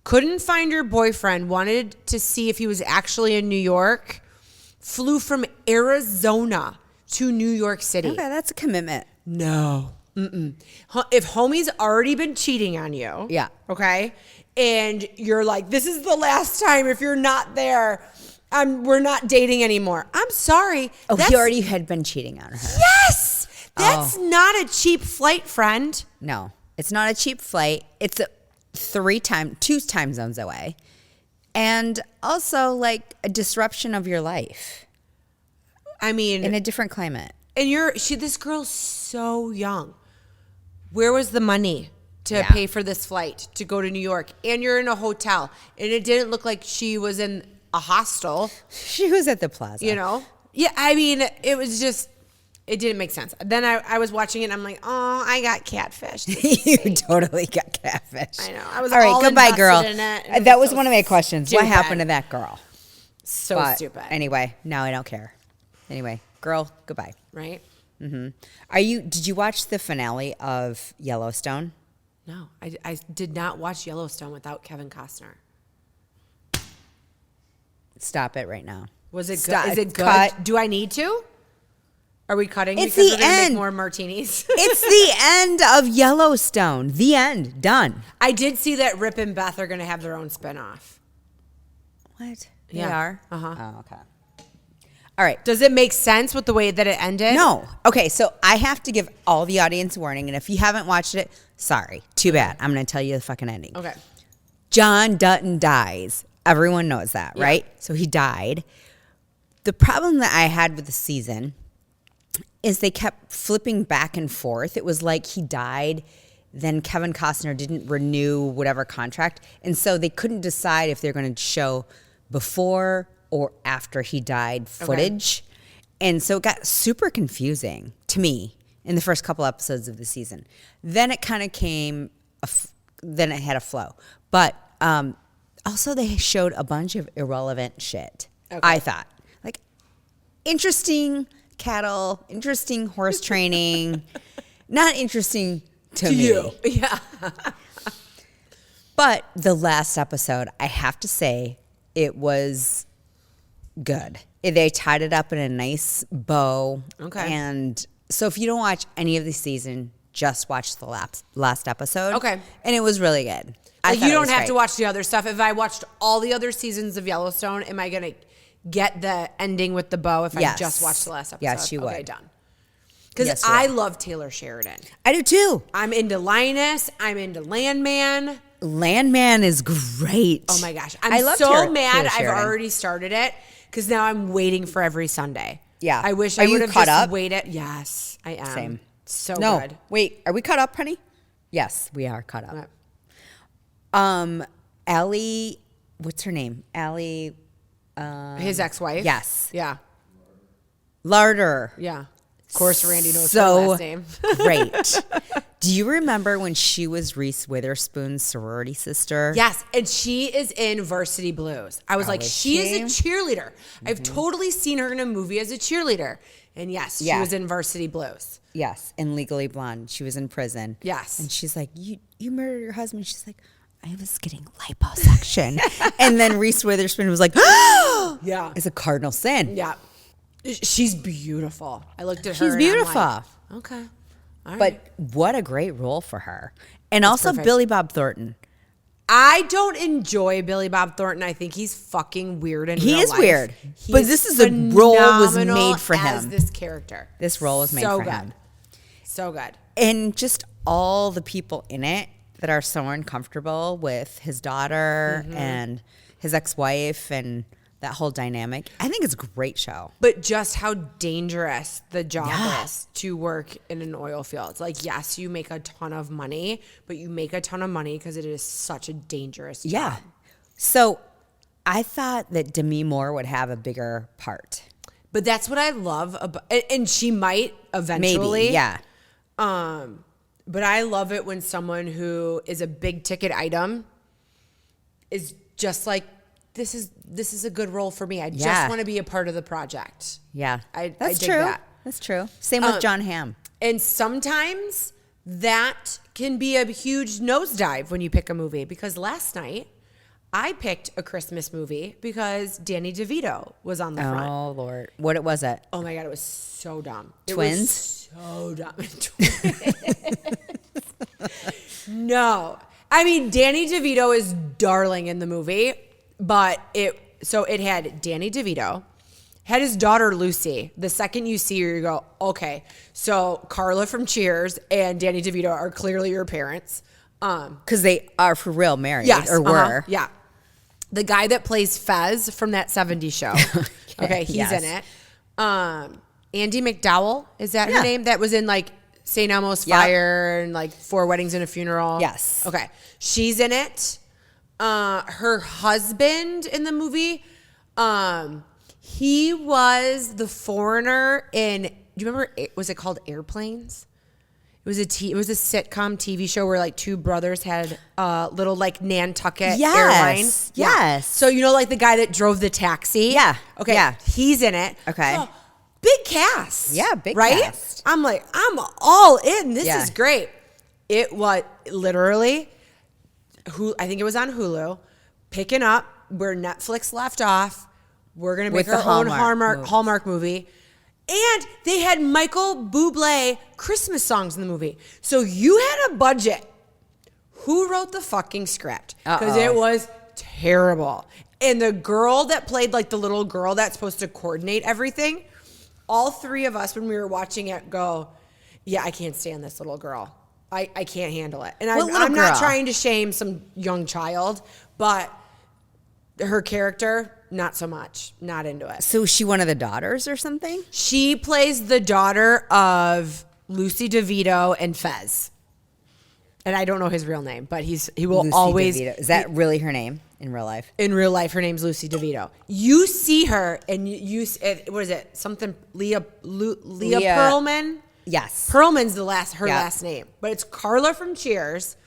Couldn't find her boyfriend. Wanted to see if he was actually in New York. Flew from Arizona to New York City. Okay, that's a commitment. No. If homie's already been cheating on you, Yeah. okay, and you're like, this is the last time. If you're not there, we're not dating anymore. I'm sorry. Oh, That's- he already had been cheating on her. Yes, that's not a cheap flight, friend. No, it's not a cheap flight. It's two time zones away. And also like a disruption of your life I mean, in a different climate. and this girl's so young. Where was the money to Yeah. pay for this flight to go to New York? And you're in a hotel, and it didn't look like she was in a hostel. She was at the plaza. You know? Yeah, I mean, it was just, it didn't make sense. Then I was watching it and I'm like, oh, I got catfished. You totally got catfish. I know. I was all right. all Goodbye, invested girl. in it, and it That was was so one of my questions. What stupid. happened to that girl? So But stupid. Anyway, now I don't care. Anyway, girl, goodbye. Right? Did you watch the finale of Yellowstone? No, I did not watch Yellowstone without Kevin Costner. Stop it right now. Was it Stop. good? Is it good? Cut. Do I need to? Are we cutting It's because the we're going to end. make more martinis? It's the end of Yellowstone. The end. Done. I did see that Rip and Beth are going to have their own spinoff. What? Yeah. They are? Uh-huh. Oh, okay. All right. Does it make sense with the way that it ended? No. Okay, so I have to give all the audience a warning, and if you haven't watched it, sorry. Too bad. I'm going to tell you the fucking ending. Okay. John Dutton dies. Everyone knows that, Yeah. right? So he died. The problem that I had with the season is they kept flipping back and forth. It was like he died, then Kevin Costner didn't renew whatever contract, and so they couldn't decide if they're going to show before or after he died footage. And so it got super confusing to me in the first couple episodes of the season. Then it kind of then it had a flow. But also they showed a bunch of irrelevant shit, I thought. Like, interesting cattle, interesting horse training, not interesting to me. You. Yeah. But the last episode, I have to say, it was good. They tied it up in a nice bow. Okay. And so if you don't watch any of the season, just watch the last episode. Okay. And it was really good. I Like, thought you it don't was have great. to watch the other stuff. If I watched all the other seasons of Yellowstone, am I going to get the ending with the bow if I Yes. just watched the last episode? Yes, you Okay, would. done. Because Yes, you I would. love Taylor Sheridan. I do too. I'm into Linus. I'm into Landman. Landman is great. Oh my gosh. I I'm love so Taylor mad I've Sheridan. already started it because now I'm waiting for every Sunday. Yeah. I wish Are I you would have caught just up? waited. Yes, I am. Same. So No, good. wait, are we caught up, honey? Yes, we are caught up. Okay. Allie, what's her name? Allie. His ex-wife? Yes. Yeah. Larder. Yeah. Of course, Randy knows her So last name. great. Do you remember when she was Reese Witherspoon's sorority sister? Yes, and she is in Varsity Blues. I was like, is she is a she? cheerleader. I've totally seen her in a movie as a cheerleader. And yes, she Yeah. was in Varsity Blues. Yes, in Legally Blonde. She was in prison. Yes. And she's like, you murdered your husband. She's like, I was getting liposuction. And then Reese Witherspoon was like, Yeah. it's a cardinal sin. Yeah. She's beautiful. I looked at her. She's and I'm beautiful. like, okay. All right. But what a great role for her. And also perfect. Billy Bob Thornton. I don't enjoy Billy Bob Thornton. I think he's fucking weird in He real is life. weird. He But is this is a role was phenomenal made for as him. this character. This role was made so for good. him. So good. And just all the people in it that are so uncomfortable with his daughter and his ex-wife and that whole dynamic. I think it's a great show. But just how dangerous the job Yeah. is to work in an oil field. Like, yes, you make a ton of money, but you make a ton of money because it is such a dangerous job. Yeah. So I thought that Demi Moore would have a bigger part. But that's what I love about, and she might eventually. Maybe, yeah. But I love it when someone who is a big ticket item is just like, this is a good role for me. I Yeah. just want to be a part of the project. Yeah. I That's dig true. that. That's true. Same with John Hamm. And sometimes that can be a huge nosedive when you pick a movie. Because last night I picked a Christmas movie because Danny DeVito was on the front. Oh, Lord. What was it? Oh my God, it was so dumb. Twins? It was so dumb. No. I mean, Danny DeVito is darling in the movie, but it had Danny DeVito, had his daughter Lucy. The second you see her, you go, okay, so Carla from Cheers and Danny DeVito are clearly your parents. Because they are for real married Yes. or were. Yeah. The guy that plays Fez from that 70s show. Okay, he's yes. in it. Andy McDowell, is that her Yeah. name? That was in like St. Elmo's Yep. Fire and like 4 Weddings and a Funeral. Yes. Okay. She's in it. Her husband in the movie, he was the foreigner in, do you remember, was it called Airplanes? It was a sitcom TV show where like 2 brothers had a little like Nantucket Yes, airline. yes. So you know like the guy that drove the taxi? Yeah, Okay. yeah. He's in it. Okay. So big cast. Yeah, big right? cast. I'm like, I'm all in. This Yeah. is great. It was literally, I think it was on Hulu, picking up where Netflix left off. We're going to make With our the own Hallmark Hallmark movie. And they had Michael Bublé Christmas songs in the movie. So you had a budget. Who wrote the fucking script? Because it was terrible. And the girl that played like the little girl that's supposed to coordinate everything, all three of us when we were watching it go, yeah, I can't stand this little girl. I can't handle it. And I'm not trying to shame some young child, but her character, not so much. Not into it. So is she one of the daughters or something? She plays the daughter of Lucy DeVito and Fez. And I don't know his real name, but he will Lucy always. DeVito. Is that really her name in real life? In real life, her name's Lucy DeVito. You see her, and what is it? Something Leah Pearlman. Yes. Pearlman's her last name, but it's Carla from Cheers.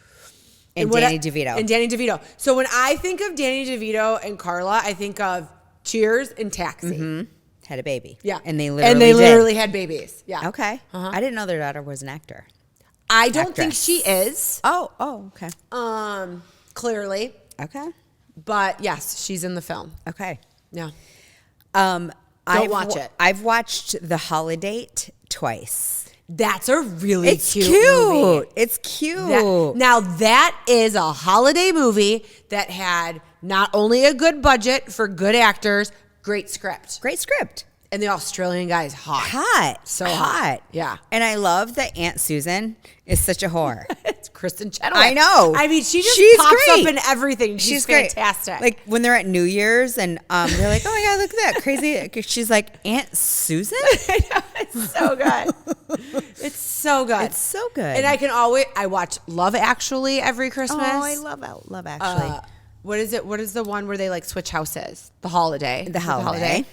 And Danny DeVito. And Danny DeVito. So when I think of Danny DeVito and Carla, I think of Cheers and Taxi. Mm-hmm. Had a baby. Yeah. And they literally had babies. Yeah. Okay. I didn't know their daughter was an actor. I don't think she is. Oh, okay. Clearly. Okay. But yes, she's in the film. Okay. Yeah. Don't watch it. I've watched The Holiday twice. That's a really It's cute cute. movie. It's cute. Now that is a holiday movie that had not only a good budget for good actors, great script. Great script. And the Australian guy is hot. Hot. So hot. Yeah. And I love that Aunt Susan is such a whore. It's Kristen Chenoweth. I know. I mean, she's pops great. up in everything. She's fantastic. Great. Like when they're at New Year's and they're like, oh my God, look at that. Crazy. She's like, Aunt Susan? I know. It's so good. It's so good. It's so good. And I watch Love Actually every Christmas. Oh, I love Actually. What is it? What is the one where they like switch houses? The Holiday. The Holiday.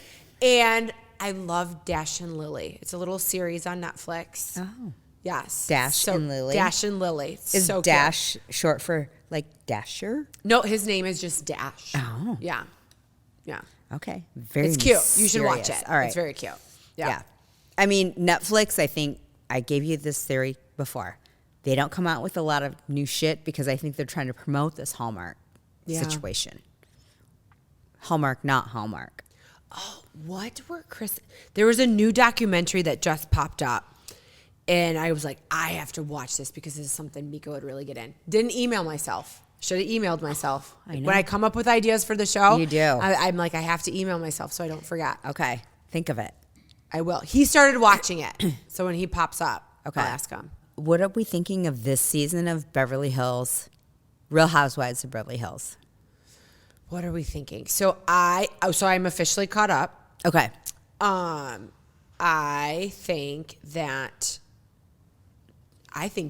And I love Dash and Lily. It's a little series on Netflix. Oh. Yes. Dash and Lily. Dash and Lily. Is so Dash short for like Dasher? No, his name is just Dash. Oh. Yeah. Yeah. Okay. Very It's cute. You should watch mysterious. it. All right. It's very cute. Yeah. I mean, Netflix, I think I gave you this theory before. They don't come out with a lot of new shit because I think they're trying to promote this Hallmark situation. Hallmark, not Hallmark. Oh, what were there was a new documentary that just popped up, and I was like, I have to watch this because this is something Meko would really get in. Didn't email myself. Should have emailed myself. I know. When I come up with ideas for the show, You do. I'm like, I have to email myself so I don't forget. Okay. Think of it. I will. He started watching it, so when he pops up, Okay. I'll ask him. What are we thinking of this season of Beverly Hills, Real Housewives of Beverly Hills? What are we thinking? So I'm officially caught up. Okay. I think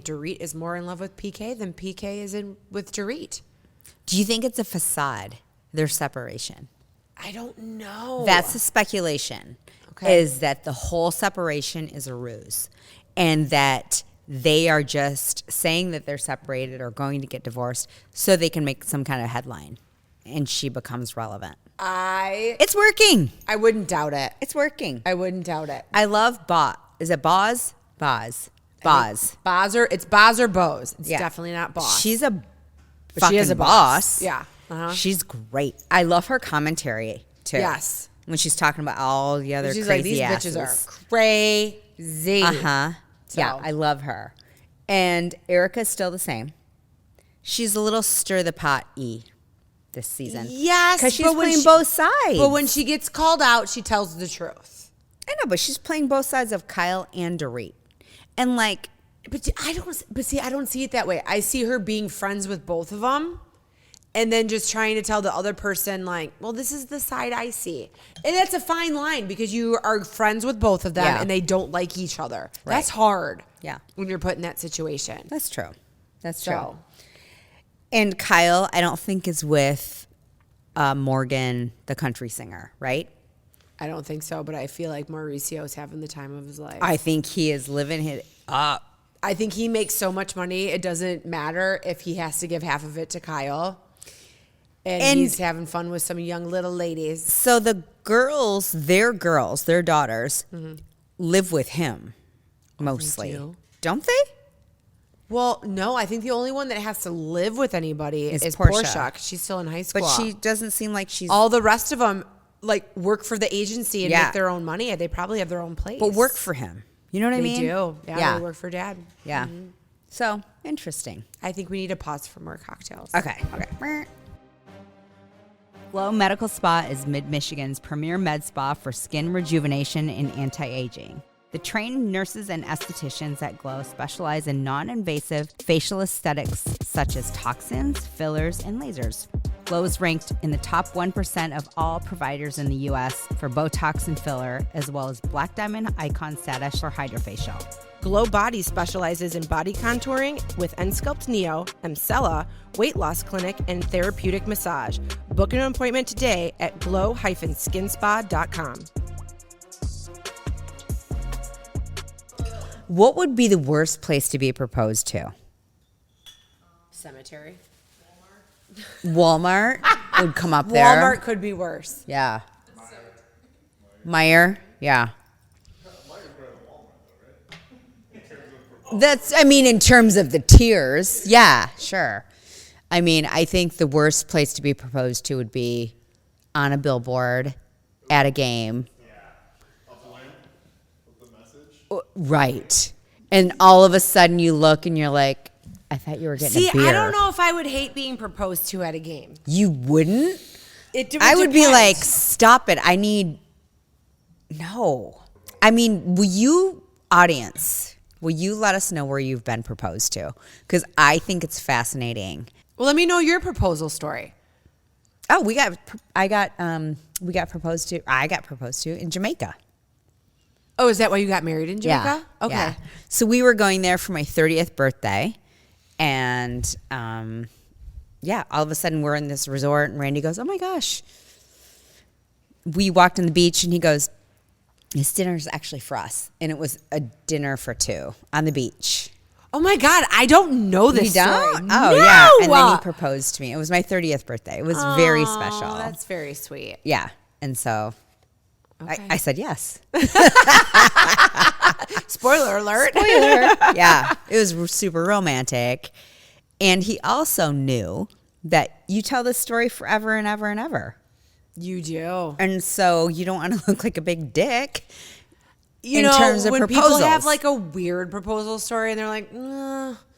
Dorit is more in love with PK than PK is in with Dorit. Do you think it's a facade, their separation? I don't know. That's the speculation, is that the whole separation is a ruse and that they are just saying that they're separated or going to get divorced so they can make some kind of headline and she becomes relevant. It's working. I wouldn't doubt it. It's working. I wouldn't doubt it. I love Boz. Is it Boz? Boz. It's Boz or Bose. It's definitely not Boss. She's a But fucking she is a boss. Yeah. Uh-huh. She's great. I love her commentary too. Yes. When she's talking about all the other She's crazy like, these asses. bitches are crazy. Uh-huh. So. Yeah, I love her. And Erica's still the same. She's a little stir the pot-y this season. Yes. Because she's playing both sides. But when she gets called out, she tells the truth. I know, but she's playing both sides of Kyle and Dorit. And like... But I don't see it that way. I see her being friends with both of them and then just trying to tell the other person like, well, this is the side I see. And that's a fine line because you are friends with both of them and they don't like each other. Right. That's hard. Yeah. When you're put in that situation. That's true. That's true. And Kyle, I don't think is with Morgan, the country singer, right? I don't think so, but I feel like Mauricio's having the time of his life. I think he is living it up. I think he makes so much money, it doesn't matter if he has to give half of it to Kyle. And he's having fun with some young little ladies. So the girls, their daughters, live with him mostly. Don't they? Well, no, I think the only one that has to live with anybody is Portia. Portia. 'Cause she's still in high school. But she doesn't seem like she's... All the rest of them like work for the agency and make their own money. They probably have their own place. But work for him. You know what I mean? They do. Yeah, they work for Dad. Yeah. So, interesting. I think we need to pause for more cocktails. Okay. Glow Medical Spa is Mid-Michigan's premier med spa for skin rejuvenation and anti-aging. The trained nurses and estheticians at Glow specialize in non-invasive facial aesthetics such as toxins, fillers, and lasers. Glow is ranked in the top 1% of all providers in the U.S. for Botox and filler, as well as Black Diamond Icon status for Hydrofacial. Glow Body specializes in body contouring with Ensculpt Neo, Emcella, weight loss clinic, and therapeutic massage. Book an appointment today at glow-skinspa.com. What would be the worst place to be proposed to? Cemetery. Walmart would come up there. Walmart could be worse. Yeah. Meyer. Yeah. That's, I mean, in terms of the tiers. Yeah, sure. I mean, I think the worst place to be proposed to would be on a billboard at a game. Right. And all of a sudden you look and you're like, I thought you were getting a beer. I don't know if I would hate being proposed to at a game. You wouldn't? I would be like, stop it. No. I mean, audience, will you let us know where you've been proposed to? Because I think it's fascinating. Well, let me know your proposal story. Oh, I got proposed to in Jamaica. Oh, is that why you got married in Jamaica? Yeah. Okay. Yeah. So we were going there for my 30th birthday. And, all of a sudden we're in this resort and Randy goes, oh my gosh. We walked on the beach and he goes, this dinner is actually for us. And it was a dinner for two on the beach. Oh my God, I don't know this You don't? story. Oh, No! yeah. And then he proposed to me. It was my 30th birthday. It was very special. That's very sweet. Yeah. And so I said yes. Spoiler alert. Spoiler. Yeah. It was super romantic. And he also knew that you tell this story forever and ever and ever. You do. And so you don't want to look like a big dick in terms of when proposals. People have like a weird proposal story and they're like,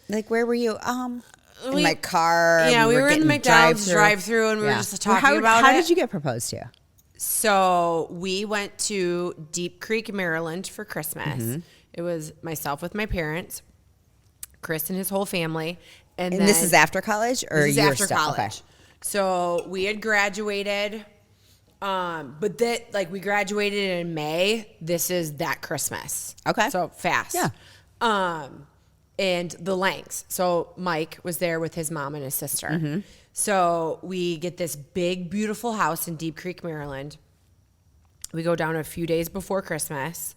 like, where were you? In my car. Yeah, we were in the McDonald's drive-thru and we were just talking about it. How did you get proposed to? So we went to Deep Creek, Maryland for Christmas. Mm-hmm. It was myself with my parents, Chris and his whole family. And then, this is after college? Or this is after still, college. Okay. So we had graduated, but we graduated in May. This is that Christmas. Okay. So fast. Yeah. And the Langs. So Mike was there with his mom and his sister. Mm-hmm. So we get this big, beautiful house in Deep Creek, Maryland. We go down a few days before Christmas.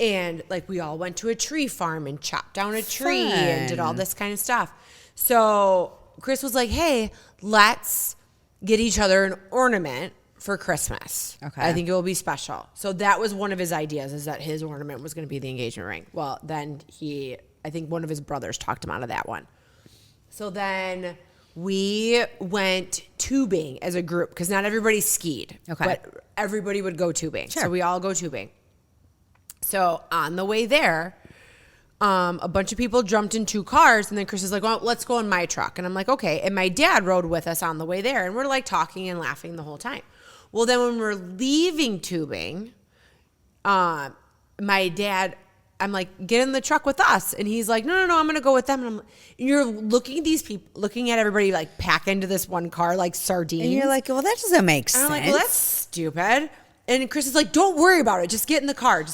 And we all went to a tree farm and chopped down a tree and did all this kind of stuff. So Chris was like, hey, let's get each other an ornament for Christmas. Okay. I think it will be special. So that was one of his ideas, is that his ornament was going to be the engagement ring. Well, then I think one of his brothers talked him out of that one. So then we went tubing as a group because not everybody skied. Okay. But everybody would go tubing. Sure. So we all go tubing. So on the way there, a bunch of people jumped in two cars, and then Chris is like, well, let's go in my truck. And I'm like, okay. And my dad rode with us on the way there, and we're talking and laughing the whole time. Well, then when we're leaving tubing, my dad, I'm like, get in the truck with us. And he's like, no, I'm going to go with them. And you're looking at these people, looking at everybody pack into this one car like sardines. And you're like, well, that doesn't make sense. And I'm like, well, that's stupid. And Chris is like, don't worry about it. Just get in the car.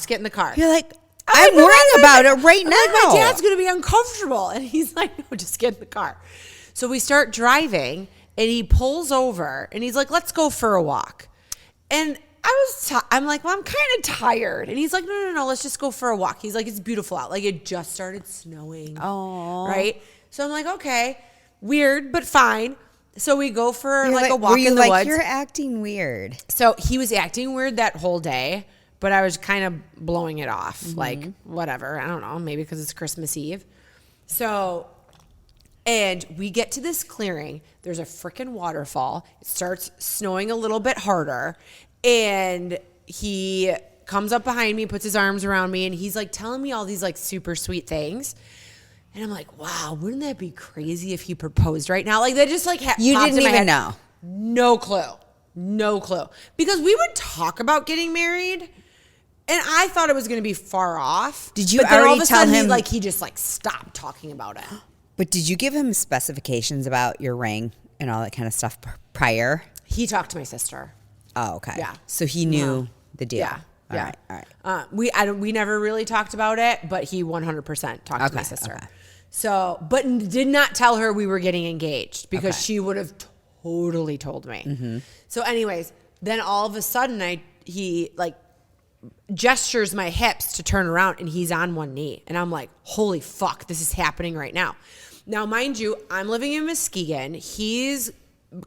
You're like, I'm worrying about it right now. My dad's going to be uncomfortable. And he's like, no, just get in the car. So we start driving, and he pulls over, and he's like, let's go for a walk. And I'm like, well, I'm kind of tired. And he's like, no, let's just go for a walk. He's like, it's beautiful out. It just started snowing. Oh. Right? So I'm like, okay, weird, but fine. So we go for You're a walk were you in the like, woods. you're acting weird. So he was acting weird that whole day, but I was kind of blowing it off. Like, whatever. I don't know. Maybe because it's Christmas Eve. So, and we get to this clearing. There's a freaking waterfall. It starts snowing a little bit harder. And he comes up behind me, puts his arms around me, and he's like telling me all these like super sweet things. And I'm like, wow, wouldn't that be crazy if he proposed right now? Like, that just like You popped didn't in my even head. know. No clue. No clue. Because we would talk about getting married, and I thought it was going to be far off. Did you but then all already of a tell sudden, him? he just like stopped talking about it. But did you give him specifications about your ring and all that kind of stuff prior? He talked to my sister. Oh, okay. Yeah. So he knew the deal. Yeah. All Yeah. right. All right. We never really talked about it, but he 100% talked to my sister. Okay. So, but did not tell her we were getting engaged because Okay. she would have totally told me. So, anyways, then all of a sudden, he like gestures my hips to turn around, and he's on one knee, and I'm like, holy fuck, this is happening right now. Now, mind you, I'm living in Muskegon. He's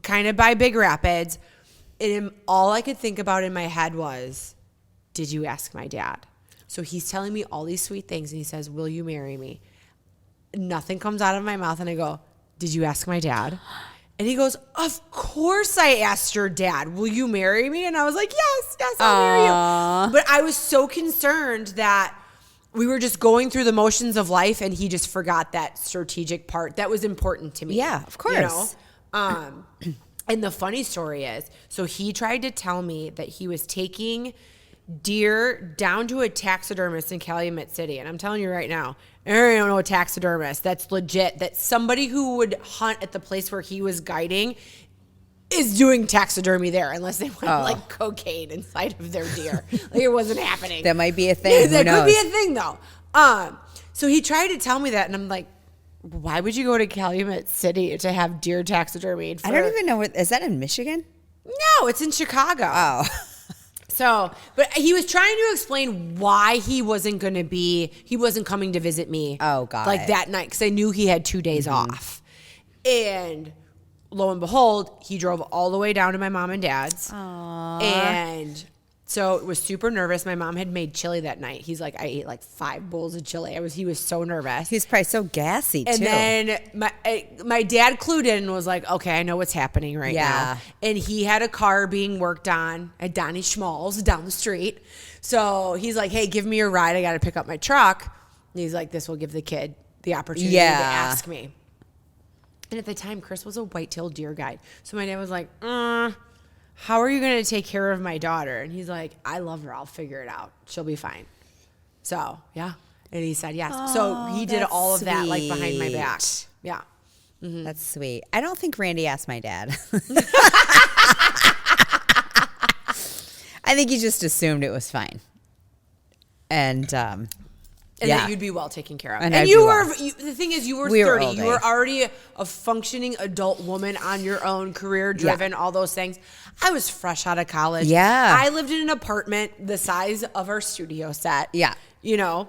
kind of by Big Rapids, and all I could think about in my head was, did you ask my dad? So he's telling me all these sweet things, and he says, will you marry me? Nothing comes out of my mouth, and I go, did you ask my dad? And he goes, of course I asked your dad, will you marry me? And I was like, yes, I'll marry you. But I was so concerned that we were just going through the motions of life, and he just forgot that strategic part that was important to me. Yeah, of course. And the funny story is, so he tried to tell me that he was taking deer down to a taxidermist in Calumet City. And I'm telling you right now, I don't know a taxidermist. That's legit. That somebody who would hunt at the place where he was guiding is doing taxidermy there, unless they went like cocaine inside of their deer. Like, it wasn't happening. That might be a thing. That Who knows? could be a thing though. So he tried to tell me that, and I'm like, why would you go to Calumet City to have deer taxidermy? I don't even know what is that in Michigan? No, it's in Chicago. Oh. So, but he was trying to explain why he wasn't coming to visit me. Oh, got like it. that night, because I knew he had 2 days off. And lo and behold, he drove all the way down to my mom and dad's. Aww. And so it was super nervous. My mom had made chili that night. He's like, I ate like 5 bowls of chili. He was so nervous. He's probably so gassy too. And then my dad clued in and was like, okay, I know what's happening right now. And he had a car being worked on at Donnie Schmall's down the street. So he's like, hey, give me a ride. I got to pick up my truck. And he's like, this will give the kid the opportunity to ask me. And at the time, Chris was a white-tailed deer guide. So my dad was like, how are you going to take care of my daughter? And he's like, I love her. I'll figure it out. She'll be fine. So, yeah. And he said yes. So he did that's all of that like behind my back. sweet. Yeah. That's sweet. I don't think Randy asked my dad. I think he just assumed it was fine. And that you'd be well taken care of. And And I'd you be were, well. the thing is, you were We were 30. older. You were already a functioning adult woman on your own, career driven, all those things. I was fresh out of college. Yeah. I lived in an apartment the size of our studio set. Yeah. You know,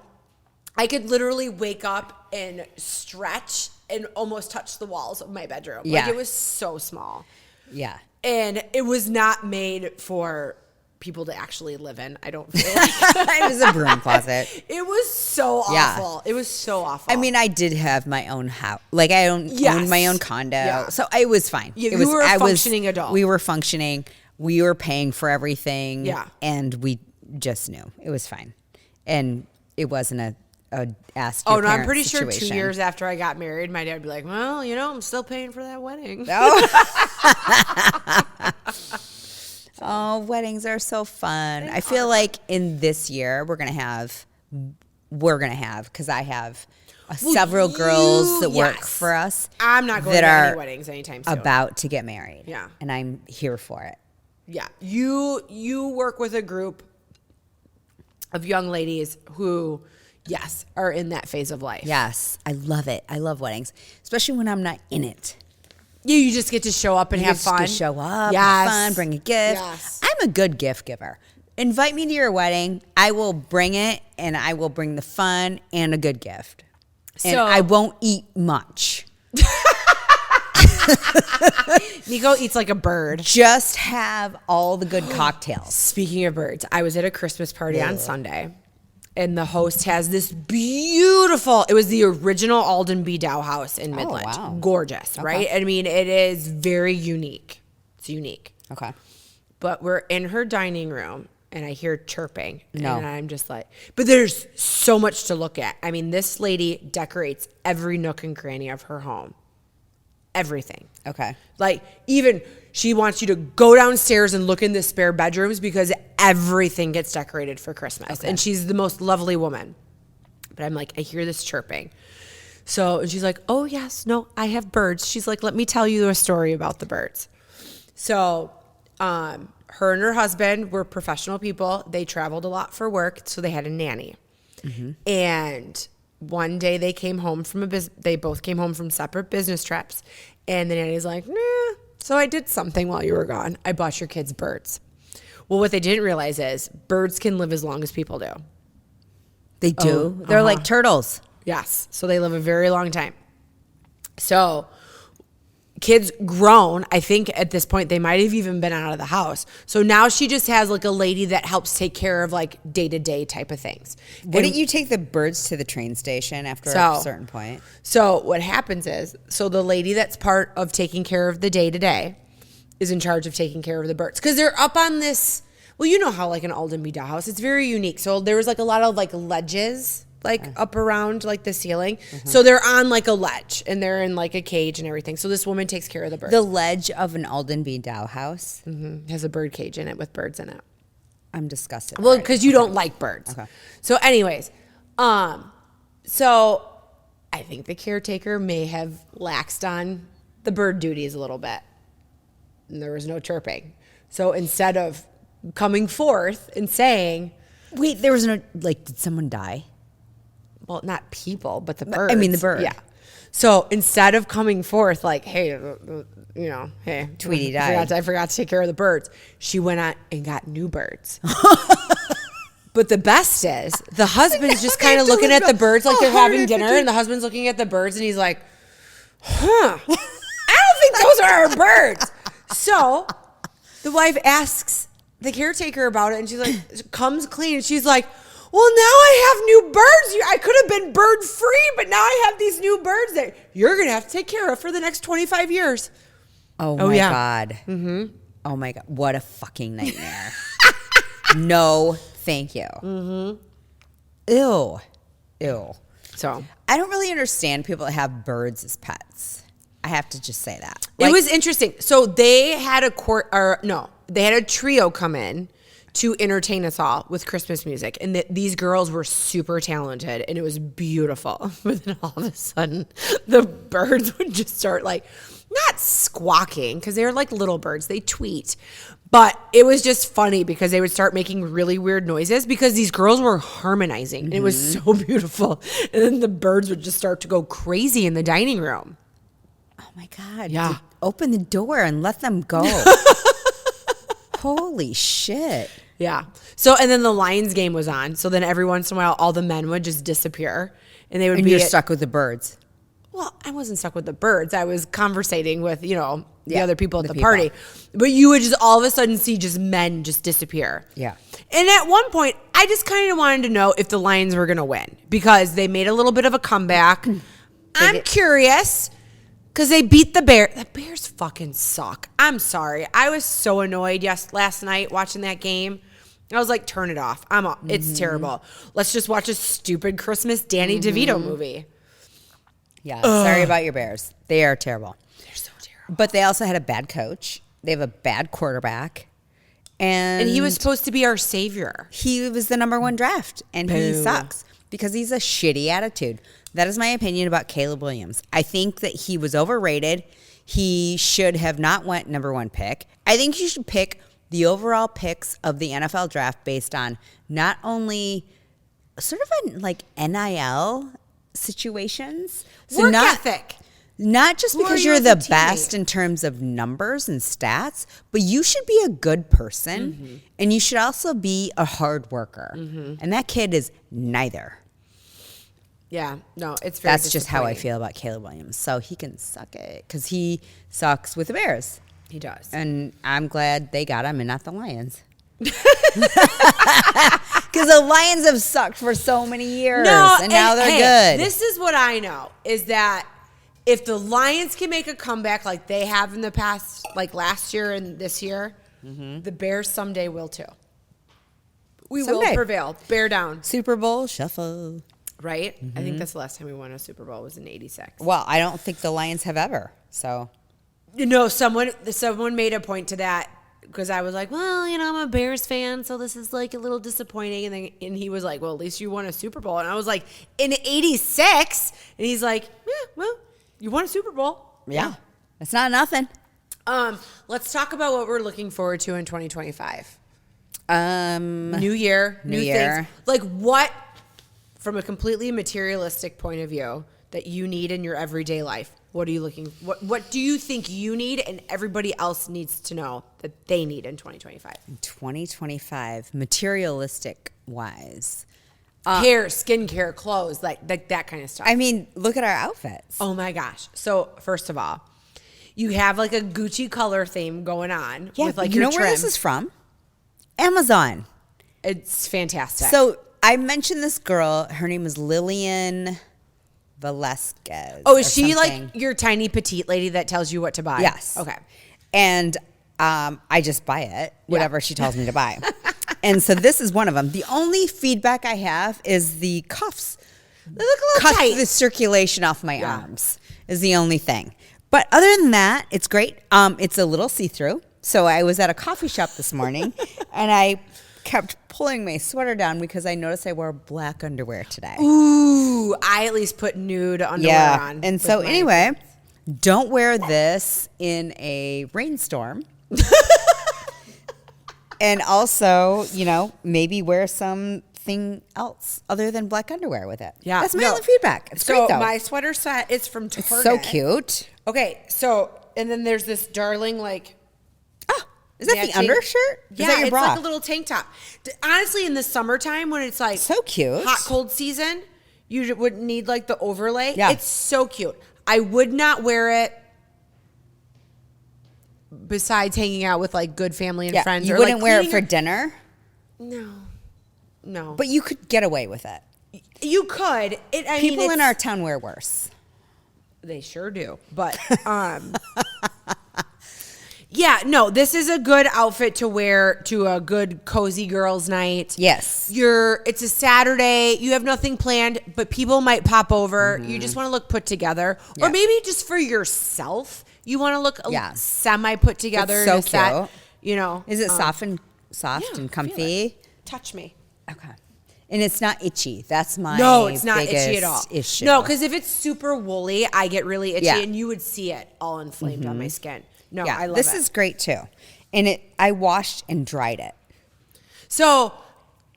I could literally wake up and stretch and almost touch the walls of my bedroom. Yeah. Like, it was so small. yeah. And it was not made for people to actually live in, I don't feel like. It was a broom closet. It was so Yeah. awful. It was so awful. I mean, I did have my own house. Like, I owned my own condo. Yeah. So it was fine. Yeah, it was, you were a functioning adult. We were functioning. We were paying for everything. Yeah. And we just knew. It was fine. And it wasn't a ask Oh, your no, I'm parents pretty sure 2 situation. years after I got married, my dad would be like, well, you know, I'm still paying for that wedding. Oh, weddings are so fun. I feel like in this year we're gonna have, because I have several girls that work for us. I'm not going that to are any weddings anytime soon. about to get married. Yeah. And I'm here for it. Yeah. You work with a group of young ladies who, yes, are in that phase of life. Yes, I love it. I love weddings, especially when I'm not in it. Yeah, you just get to show up and have Just fun. to show up, Yes. have fun, bring a gift. Yes. I'm a good gift giver. Invite me to your wedding. I will bring it, and I will bring the fun and a good gift. And So- I won't eat much. Nico eats like a bird. Just have all the good cocktails. Speaking of birds, I was at a Christmas party on Sunday, and the host has this beautiful, it was the original Alden B. Dow house in Midland. wow. Gorgeous, right? I mean, it is very unique. It's unique. Okay. But we're in her dining room, and I hear chirping. No. And I'm just like, but there's so much to look at. I mean, this lady decorates every nook and cranny of her home. Everything. Okay. Like, even she wants you to go downstairs and look in the spare bedrooms because everything gets decorated for Christmas. Okay. And she's the most lovely woman. But I'm like, I hear this chirping. So, and she's like, oh, yes, no, I have birds. She's like, let me tell you a story about the birds. So, her and her husband were professional people. They traveled a lot for work, so they had a nanny. And one day they came home from they both came home from separate business trips, and the nanny's like, nah, so I did something while you were gone. I bought your kids birds. Well, what they didn't realize is birds can live as long as people do. They do. They're like turtles. Yes. So they live a very long time. So kids grown, I think at this point they might have even been out of the house. So now she just has like a lady that helps take care of like day-to-day type of things. Wouldn't you take the birds to the train station after a certain point? So what happens is, so the lady that's part of taking care of the day-to-day is in charge of taking care of the birds. Because they're up on this, well, you know how like an Alden B. Dow house, it's very unique. So there was like a lot of like ledges like up around like the ceiling. So they're on like a ledge and they're in like a cage and everything. So this woman takes care of the birds. The ledge of an Alden B. Dow house? Has a bird cage in it with birds in it. I'm disgusted. Well, because you don't like birds. Okay. So anyways, so I think the caretaker may have laxed on the bird duties a little bit. And there was no chirping. So instead of coming forth and saying, Wait, there was no, like, did someone die? well, not people, but the birds. I mean, the bird. Yeah. So instead of coming forth like, hey, you know, hey, Tweety died. I forgot to take care of the birds. She went out and got new birds. But the best is the husband's just kind of looking at the birds like they're having dinner, and the husband's looking at the birds and he's like, huh, I don't think those are our birds. So the wife asks the caretaker about it, and she's like, comes clean, and she's like, well, now I have new birds. I could have been bird free, but now I have these new birds that you're going to have to take care of for the next 25 years. Oh my God. Mm-hmm. Oh my God. What a fucking nightmare. No, thank you. Mm-hmm. Ew. So I don't really understand people that have birds as pets. I have to just say that. it was interesting. So they had they had a trio come in to entertain us all with Christmas music. And these girls were super talented and it was beautiful. But then all of a sudden, the birds would just start like, not squawking, because they're like little birds. They tweet. But it was just funny because they would start making really weird noises because these girls were harmonizing. And it was so beautiful. And then the birds would just start to go crazy in the dining room. Oh my God. Yeah. Open the door and let them go. Holy shit. Yeah. So, and then the Lions game was on. So then every once in a while, all the men would just disappear. And they would be you're stuck with the birds. Well, I wasn't stuck with the birds. I was conversating with, the Yeah, other people at the people. party. But you would just all of a sudden see just men just disappear. Yeah. And at one point, I just kind of wanted to know if the Lions were going to win because they made a little bit of a comeback. I'm curious because they beat the Bears. The Bears fucking suck. I'm sorry. I was so annoyed last night watching that game. I was like, turn it off. It's terrible. Let's just watch a stupid Christmas Danny DeVito movie. Yeah. Sorry about your Bears. They are terrible. They're so terrible. But they also had a bad coach. They have a bad quarterback. And he was supposed to be our savior. He was the number one draft. And he sucks because he's a shitty attitude. That is my opinion about Caleb Williams. I think that he was overrated. He should have not went number one pick. I think you should pick the overall picks of the NFL draft based on not only sort of like NIL situations. So Work ethic. Not just Who are because you you're as a the best teammate? in terms of numbers and stats, but you should be a good person and you should also be a hard worker. And that kid is neither. Yeah, no, it's very That's just how I disappointing. feel about Caleb Williams. So he can suck it because he sucks with the Bears. He does. And I'm glad they got him and not the Lions. Because the Lions have sucked for so many years, and now they're good. This is what I know, is that if the Lions can make a comeback like they have in the past, like last year and this year, the Bears someday will too. We will Someday. prevail. Bear down. Super Bowl shuffle. Right? I think that's the last time we won a Super Bowl was in '86. Well, I don't think the Lions have ever. So No, someone made a point to that because I was like, well, I'm a Bears fan, so this is like a little disappointing. And he was like, well, at least you won a Super Bowl. And I was like, in '86? And he's like, yeah, well, you won a Super Bowl. yeah, it's not nothing. Let's talk about what we're looking forward to in 2025. New Year, new year. things. Like what, from a completely materialistic point of view, that you need in your everyday life? What are you looking? What do you think you need, and everybody else needs to know that they need in 2025? 2025, materialistic wise. Hair, skincare, clothes, like that kind of stuff. I mean, look at our outfits. Oh my gosh! So first of all, you have like a Gucci color theme going on. Yeah, with like you your know where this trim. is from? Amazon. It's fantastic. So I mentioned this girl. Her name is Lillian Velasquez. oh, is or she something. like your tiny petite lady that tells you what to buy? Yes. Okay. And I just buy it, whatever she tells me to buy. And so this is one of them. The only feedback I have is the cuffs. They look a little Cut tight. the circulation off my arms is the only thing. But other than that, it's great. It's a little see-through. So I was at a coffee shop this morning, and I kept pulling my sweater down because I noticed I wore black underwear today. Ooh, I at least put nude underwear on. And with so my- anyway, don't wear this in a rainstorm. And also, maybe wear something else other than black underwear with it. Yeah, That's my no. only feedback. It's So great though. my sweater set is from Target. It's so cute. Okay, so and then there's this darling like. Oh, is that the matching- undershirt? Yeah, Is that your it's bra? like a little tank top. Honestly, in the summertime when it's like So cute. hot cold season, you wouldn't need like the overlay. Yeah. It's so cute. I would not wear it besides hanging out with like good family and friends. You or, wouldn't like, wear it cleaning for your- dinner, No. but you could get away with it. You could. People in our town wear worse. They sure do. But yeah, no, this is a good outfit to wear to a good cozy girls' night. Yes. It's a Saturday, you have nothing planned, but people might pop over. You just want to look put together. Yeah. Or maybe just for yourself, you want to look Yeah. semi put together. It's so in a set, cute. Is Is it soft and yeah, feel comfy? Touch me. Okay. And it's not itchy. That's my No, it's not itchy at all. biggest issue. No, because if it's super woolly, I get really itchy, Yeah. and you would see it all inflamed on my skin. No, yeah, I love this it. is great too. And I washed and dried it. So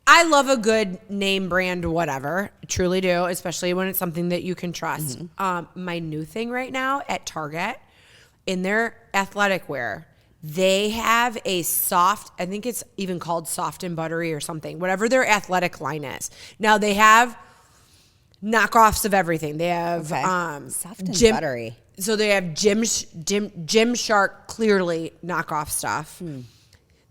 I love a good name brand, whatever. Truly do, especially when it's something that you can trust. My new thing right now at Target, in their athletic wear, they have a soft, I think it's even called soft and buttery or something, whatever their athletic line is. Now they have knockoffs of everything. They have Soft and buttery. So they have Gymshark clearly knockoff stuff.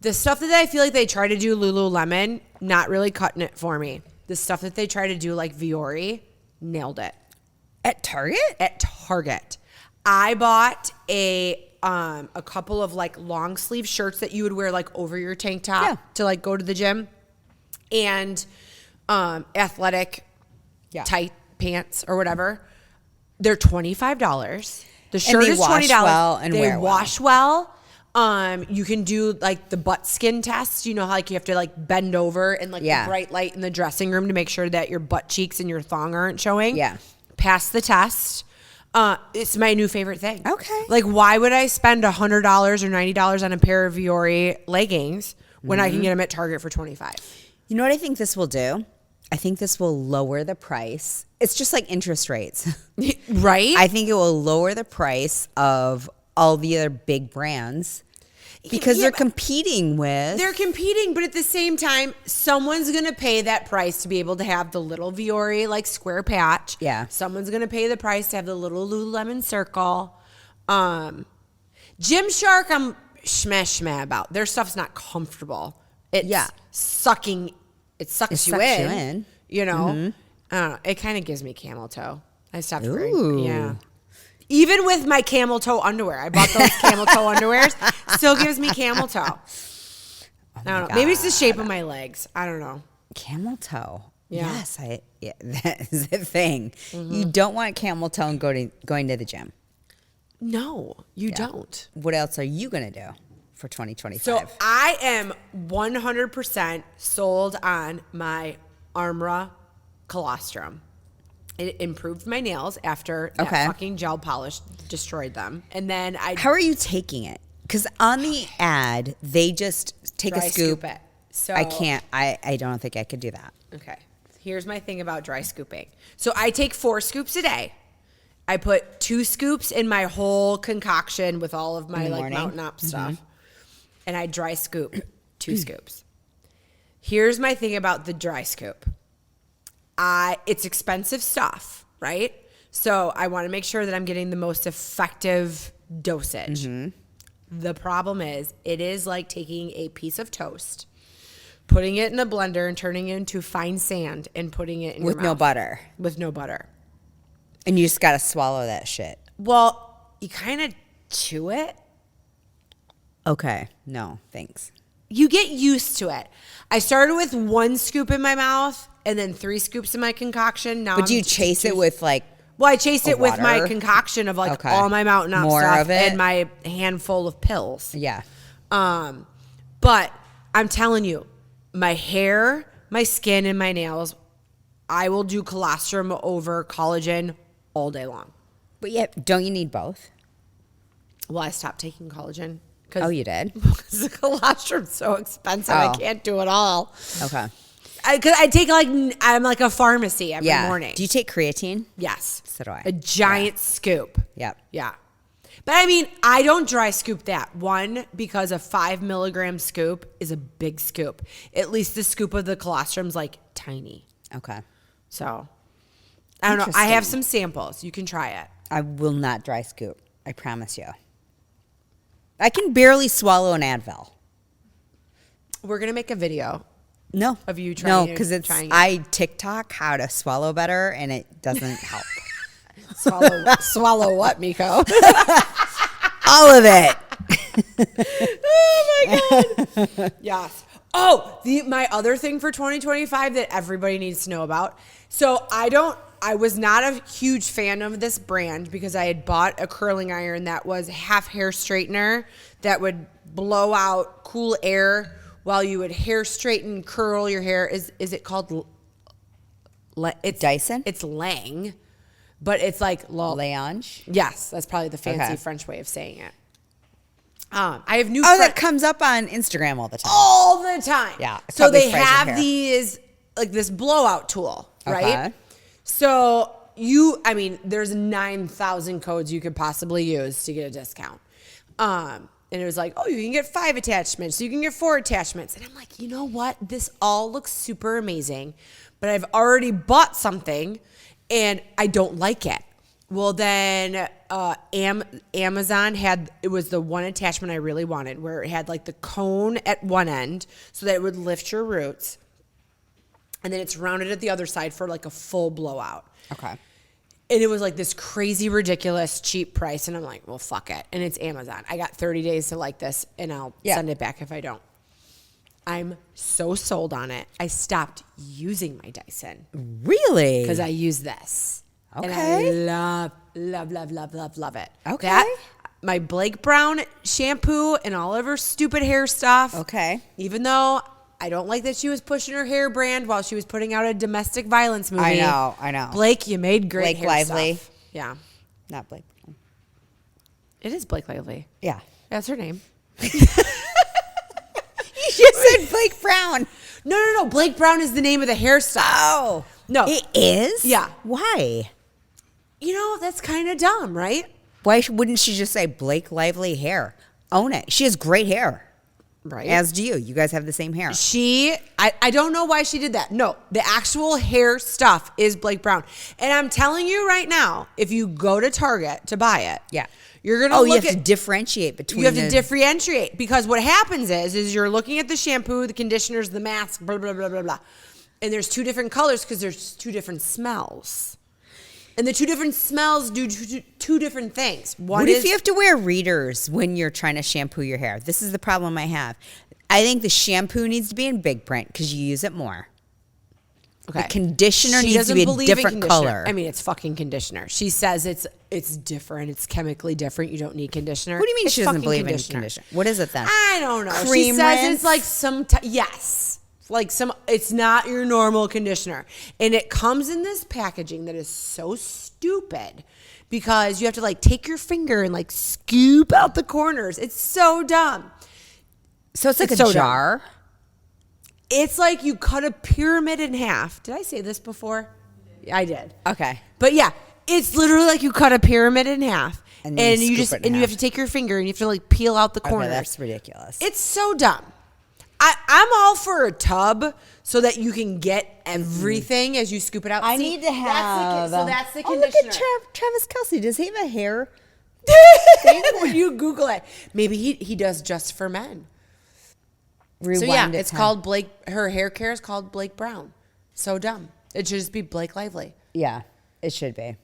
The stuff that I feel like they try to do Lululemon, not really cutting it for me. The stuff that they try to do like Viore, nailed it. At Target? At Target. I bought a couple of like long sleeve shirts that you would wear like over your tank top to like go to the gym, and athletic tight pants or whatever. They're $25. The shirt is wash $20. well and they wear well. wash well. You can do like the butt skin test. You know how like you have to like bend over and like the bright light in the dressing room to make sure that your butt cheeks and your thong aren't showing. Yeah. Pass the test. It's my new favorite thing. Okay. Like, why would I spend $100 or $90 on a pair of Viore leggings when I can get them at Target for $25? You know what I think this will do? I think this will lower the price. It's just like interest rates. Right? I think it will lower the price of all the other big brands. Because they're competing with. They're competing, but at the same time, someone's going to pay that price to be able to have the little Viore, like square patch. Yeah. Someone's going to pay the price to have the little Lululemon circle. Gymshark, I'm shmeh about. Their stuff's not comfortable. It's sucking. It sucks you in. You know? I don't know. It kind of gives me camel toe. I stopped wearing. Yeah. Even with my camel toe underwear, I bought those camel toe underwears. Still gives me camel toe. I don't know. Maybe it's the shape of my legs. I don't know. Camel toe. Yeah. Yes, that is the thing. You don't want camel toe and going to the gym. No, you don't. What else are you going to do for 2025? So I am 100% sold on my Armra colostrum. It improved my nails after that fucking gel polish destroyed them. And then How are you taking it? Because on the ad, they just take a scoop. It. So I can't. I don't think I could do that. Okay. Here's my thing about dry scooping. So I take 4 scoops a day. I put 2 scoops in my whole concoction with all of my like Mountain Up stuff. And I dry scoop 2 scoops. Here's my thing about the dry scoop. It's expensive stuff, right? So I want to make sure that I'm getting the most effective dosage. The problem is, it is like taking a piece of toast, putting it in a blender and turning it into fine sand and putting it in your mouth. With no butter. With no butter. And you just got to swallow that shit. Well, you kind of chew it. Okay. No, thanks. You get used to it. I started with 1 scoop in my mouth and then 3 scoops in my concoction. Now, but do you chase it with like? Well, I chase it with my concoction of like all my Mountain Up stuff and my handful of pills. Yeah. But I'm telling you, my hair, my skin, and my nails, I will do colostrum over collagen all day long. But yeah, don't you need both? Well, I stopped taking collagen. Oh, you did? Because the colostrum's so expensive. I can't do it all. Okay. Because I take I'm like a pharmacy every morning. Do you take creatine? Yes. So do I. A giant scoop. Yep. Yeah. But I mean, I don't dry scoop that. 1, because a 5 milligram scoop is a big scoop. At least the scoop of the colostrum's like tiny. Okay. So, I don't know. I have some samples. You can try it. I will not dry scoop. I promise you. I can barely swallow an Advil. We're going to make a video. No. Of you trying because I TikTok how to swallow better, and it doesn't help. Swallow what, Miko? All of it. Oh, my God. Yes. Oh, my other thing for 2025 that everybody needs to know about. So I was not a huge fan of this brand because I had bought a curling iron that was half hair straightener that would blow out cool air while you would hair straighten, curl your hair. Is it called? It's Dyson? It's Lang, but it's like Lange. Yes, that's probably the fancy French way of saying it. I have new. That comes up on Instagram all the time. All the time. Yeah. So they have these like this blowout tool, right? Okay. So there's 9,000 codes you could possibly use to get a discount. And it was like, oh, you can get 5 attachments. You can get 4 attachments. And I'm like, you know what? This all looks super amazing, but I've already bought something and I don't like it. Well, then Amazon it was the one attachment I really wanted where it had like the cone at one end so that it would lift your roots. And then it's rounded at the other side for like a full blowout. Okay. And it was like this crazy, ridiculous, cheap price. And I'm like, well, fuck it. And it's Amazon. I got 30 days to like this, and I'll send it back if I don't. I'm so sold on it. I stopped using my Dyson. Really? Because I use this. Okay. And I love it. Okay. My Blake Brown shampoo and all of her stupid hair stuff. Okay. Even though I don't like that she was pushing her hair brand while she was putting out a domestic violence movie. I know. Blake, you made great Blake hair Lively. stuff. Yeah. Not Blake. It is Blake Lively. Yeah. That's her name. You just said Blake Brown. No. Blake Brown is the name of the hairstyle. Oh. No. It is? Yeah. Why? That's kind of dumb, right? Why wouldn't she just say Blake Lively hair? Own it. She has great hair. Right. As do you. You guys have the same hair. I don't know why she did that. No, the actual hair stuff is Blake Brown. And I'm telling you right now, if you go to Target to buy it, Yeah. you're going to look you have to differentiate between You have to differentiate because what happens is you're looking at the shampoo, the conditioners, the mask, blah, blah, blah, blah, blah. And there's two different colors because there's two different smells. And the two different smells do two different things. What if you have to wear readers when you're trying to shampoo your hair? This is the problem I have. I think the shampoo needs to be in big print because you use it more. Okay. The conditioner needs to be a different color. I mean, it's fucking conditioner. She says it's different. It's chemically different. You don't need conditioner. What do you mean it's she doesn't believe conditioner. in conditioner? What is it then? I don't know. Cream she says rinse? it's like yes. It's not your normal conditioner. And it comes in this packaging that is so stupid because you have to like take your finger and like scoop out the corners. It's so dumb. So it's like a jar? Dumb. It's like you cut a pyramid in half. Did I say this before? I did. Okay. But yeah, it's literally like you cut a pyramid in half. And you have to take your finger and you have to like peel out the corners. Okay, that's ridiculous. It's so dumb. I'm all for a tub so that you can get everything as you scoop it out. I need to have. That's the Oh, conditioner. look at Travis Kelce. Does he have a hair? When you Google it, maybe he does just for men. Rewind So yeah, it it's 10. called Blake. Her hair care is called Blake Brown. So dumb. It should just be Blake Lively. Yeah, it should be.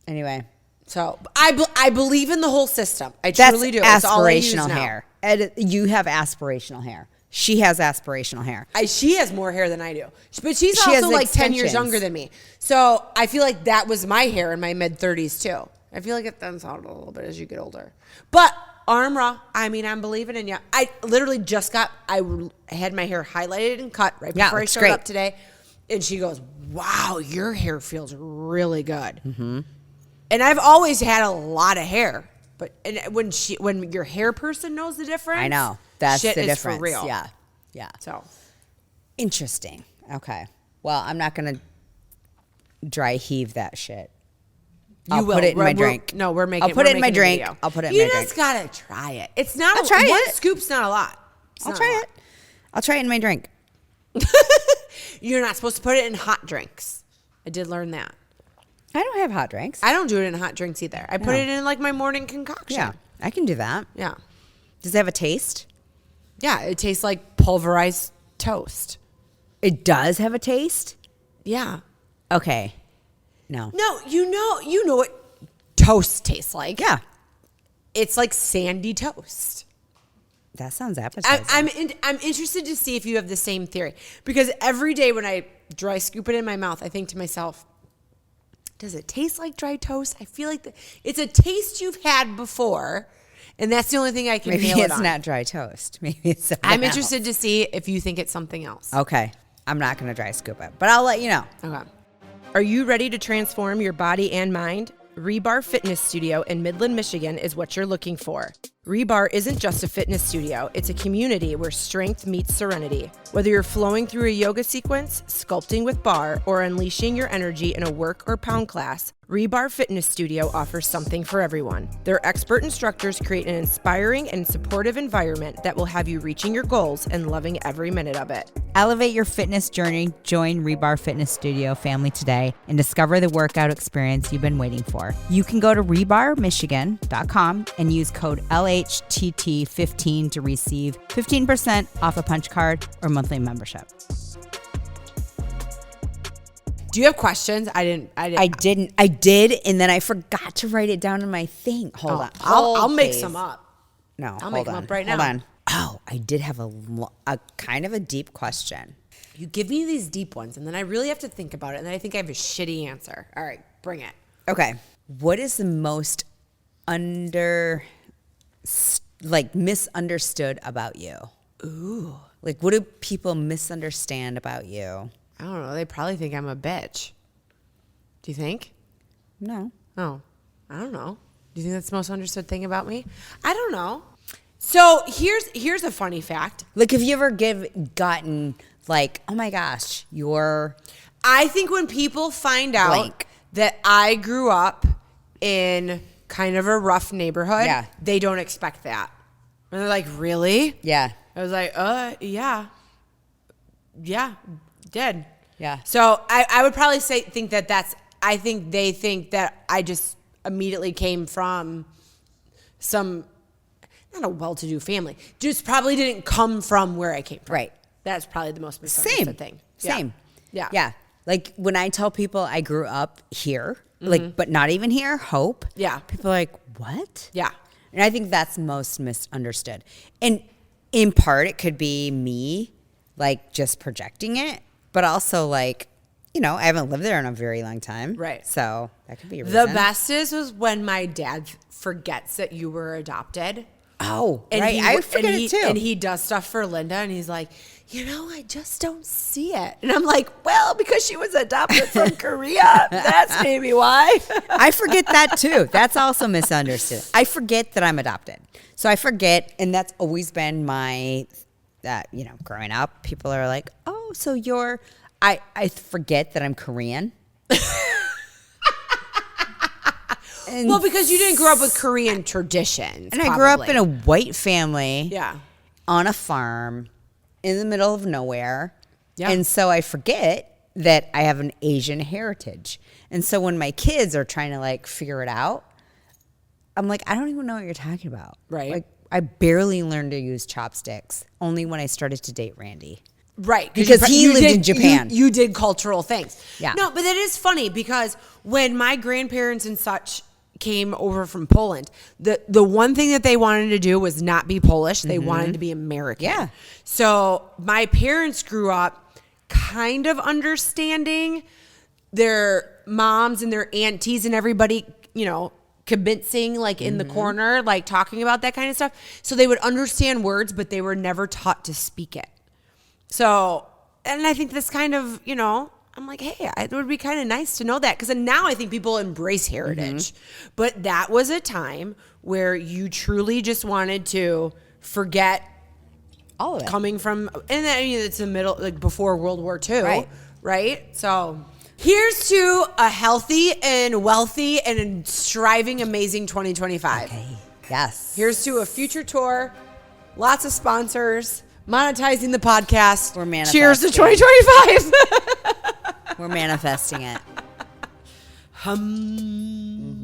Anyway. So I believe in the whole system. I That's truly do. It's all I use aspirational now. hair. You have aspirational hair. She has aspirational hair. She has more hair than I do. But she's She has also like 10 years extensions. younger than me. So I feel like that was my hair in my mid-30s too. I feel like it thins out a little bit as you get older. But arm raw, I mean, I'm believing in you. I literally just I had my hair highlighted and cut right before I looks showed great. up today. And she goes, wow, your hair feels really good. Mm-hmm. And I've always had a lot of hair. But when your hair person knows the difference, I know. That's shit the is difference. for real. Yeah. Yeah. So Interesting. Okay. Well, I'm not going to dry heave that shit. I'll put it in my drink. No, we're making. I'll put we're it in my making a drink. video. I'll put it in my drink. You just gotta try it. It's not. I'll try one it. scoop's not a lot. I'll try it. I'll try it in my drink. You're not supposed to put it in hot drinks. I did learn that. I don't have hot drinks. I don't do it in hot drinks either. I put it in like my morning concoction. Yeah, I can do that. Yeah. Does it have a taste? Yeah. It tastes like pulverized toast. It does have a taste? Yeah. Okay. No. No, you know what toast tastes like. Yeah. It's like sandy toast. That sounds appetizing. I'm interested to see if you have the same theory because every day when I dry scoop it in my mouth, I think to myself, does it taste like dry toast? I feel like it's a taste you've had before, and that's the only thing I can Maybe nail it it's on. not dry toast. Maybe it's something I'm else. interested to see if you think it's something else. Okay. I'm not going to dry scoop it, but I'll let you know. Okay. Are you ready to transform your body and mind? Rebar Fitness Studio in Midland, Michigan is what you're looking for. Rebar isn't just a fitness studio, it's a community where strength meets serenity. Whether you're flowing through a yoga sequence, sculpting with bar, or unleashing your energy in a work or pound class, Rebar Fitness Studio offers something for everyone. Their expert instructors create an inspiring and supportive environment that will have you reaching your goals and loving every minute of it. Elevate your fitness journey. Join Rebar Fitness Studio family today and discover the workout experience you've been waiting for. You can go to rebarmichigan.com and use code LHTT15 to receive 15% off a punch card or monthly membership. Do you have questions? I didn't. I did, and then I forgot to write it down in my thing. Hold on. I'll make please. some up. No, I'll make them up right now. Hold on. Oh, I did have a kind of a deep question. You give me these deep ones, and then I really have to think about it, and then I think I have a shitty answer. All right, bring it. Okay. What is the most misunderstood about you? Ooh. Like, what do people misunderstand about you? I don't know. They probably think I'm a bitch. Do you think? No. Oh, I don't know. Do you think that's the most understood thing about me? I don't know. So here's a funny fact. Like, have you ever gotten like, oh my gosh, you're I think when people find out blank. that I grew up in kind of a rough neighborhood, Yeah. they don't expect that. And they're like, really? Yeah. I was like, yeah. Yeah, did. Yeah. So I would probably think that I think they think that I just immediately came from not a well-to-do family, just probably didn't come from where I came from. Right. That's probably the most misunderstood thing. Same. Yeah. Yeah. Like when I tell people I grew up here, like, but not even here, Hope. Yeah. People are like, what? Yeah. And I think that's most misunderstood. And in part, it could be me, like, just projecting it, but also, like, you know, I haven't lived there in a very long time. Right. So that could be a reason. The best was when my dad forgets that you were adopted. Oh, And right. I forget it too. And he does stuff for Linda, and he's like, you know, I just don't see it. And I'm like, well, because she was adopted from Korea. That's maybe why. I forget that too. That's also misunderstood. I forget that I'm adopted. So I forget, and that's always been my, you know, growing up, people are like, oh, so I forget that I'm Korean. Well, because you didn't grow up with Korean traditions. And I grew up in a white family. Yeah. On a farm in the middle of nowhere. Yeah. And so I forget that I have an Asian heritage. And so when my kids are trying to like figure it out, I'm like, I don't even know what you're talking about. Right. Like I barely learned to use chopsticks only when I started to date Randy. Right. Because he lived in Japan. You did cultural things. Yeah. No, but that is funny because when my grandparents and such came over from Poland, the one thing that they wanted to do was not be Polish. They wanted to be American. Yeah. So my parents grew up kind of understanding their moms and their aunties and everybody, you know, kibitzing like in the corner, like talking about that kind of stuff. So they would understand words, but they were never taught to speak it. So, and I think this kind of, you know, I'm like, hey, it would be kind of nice to know that. Because now I think people embrace heritage. But that was a time where you truly just wanted to forget All of it. coming from, and then, I mean, it's the middle, like before World War II, right? So here's to a healthy and wealthy and striving, amazing 2025. Okay. Yes. Here's to a future tour, lots of sponsors, monetizing the podcast. We're manifesting. Cheers to 2025. We're manifesting it. Hum.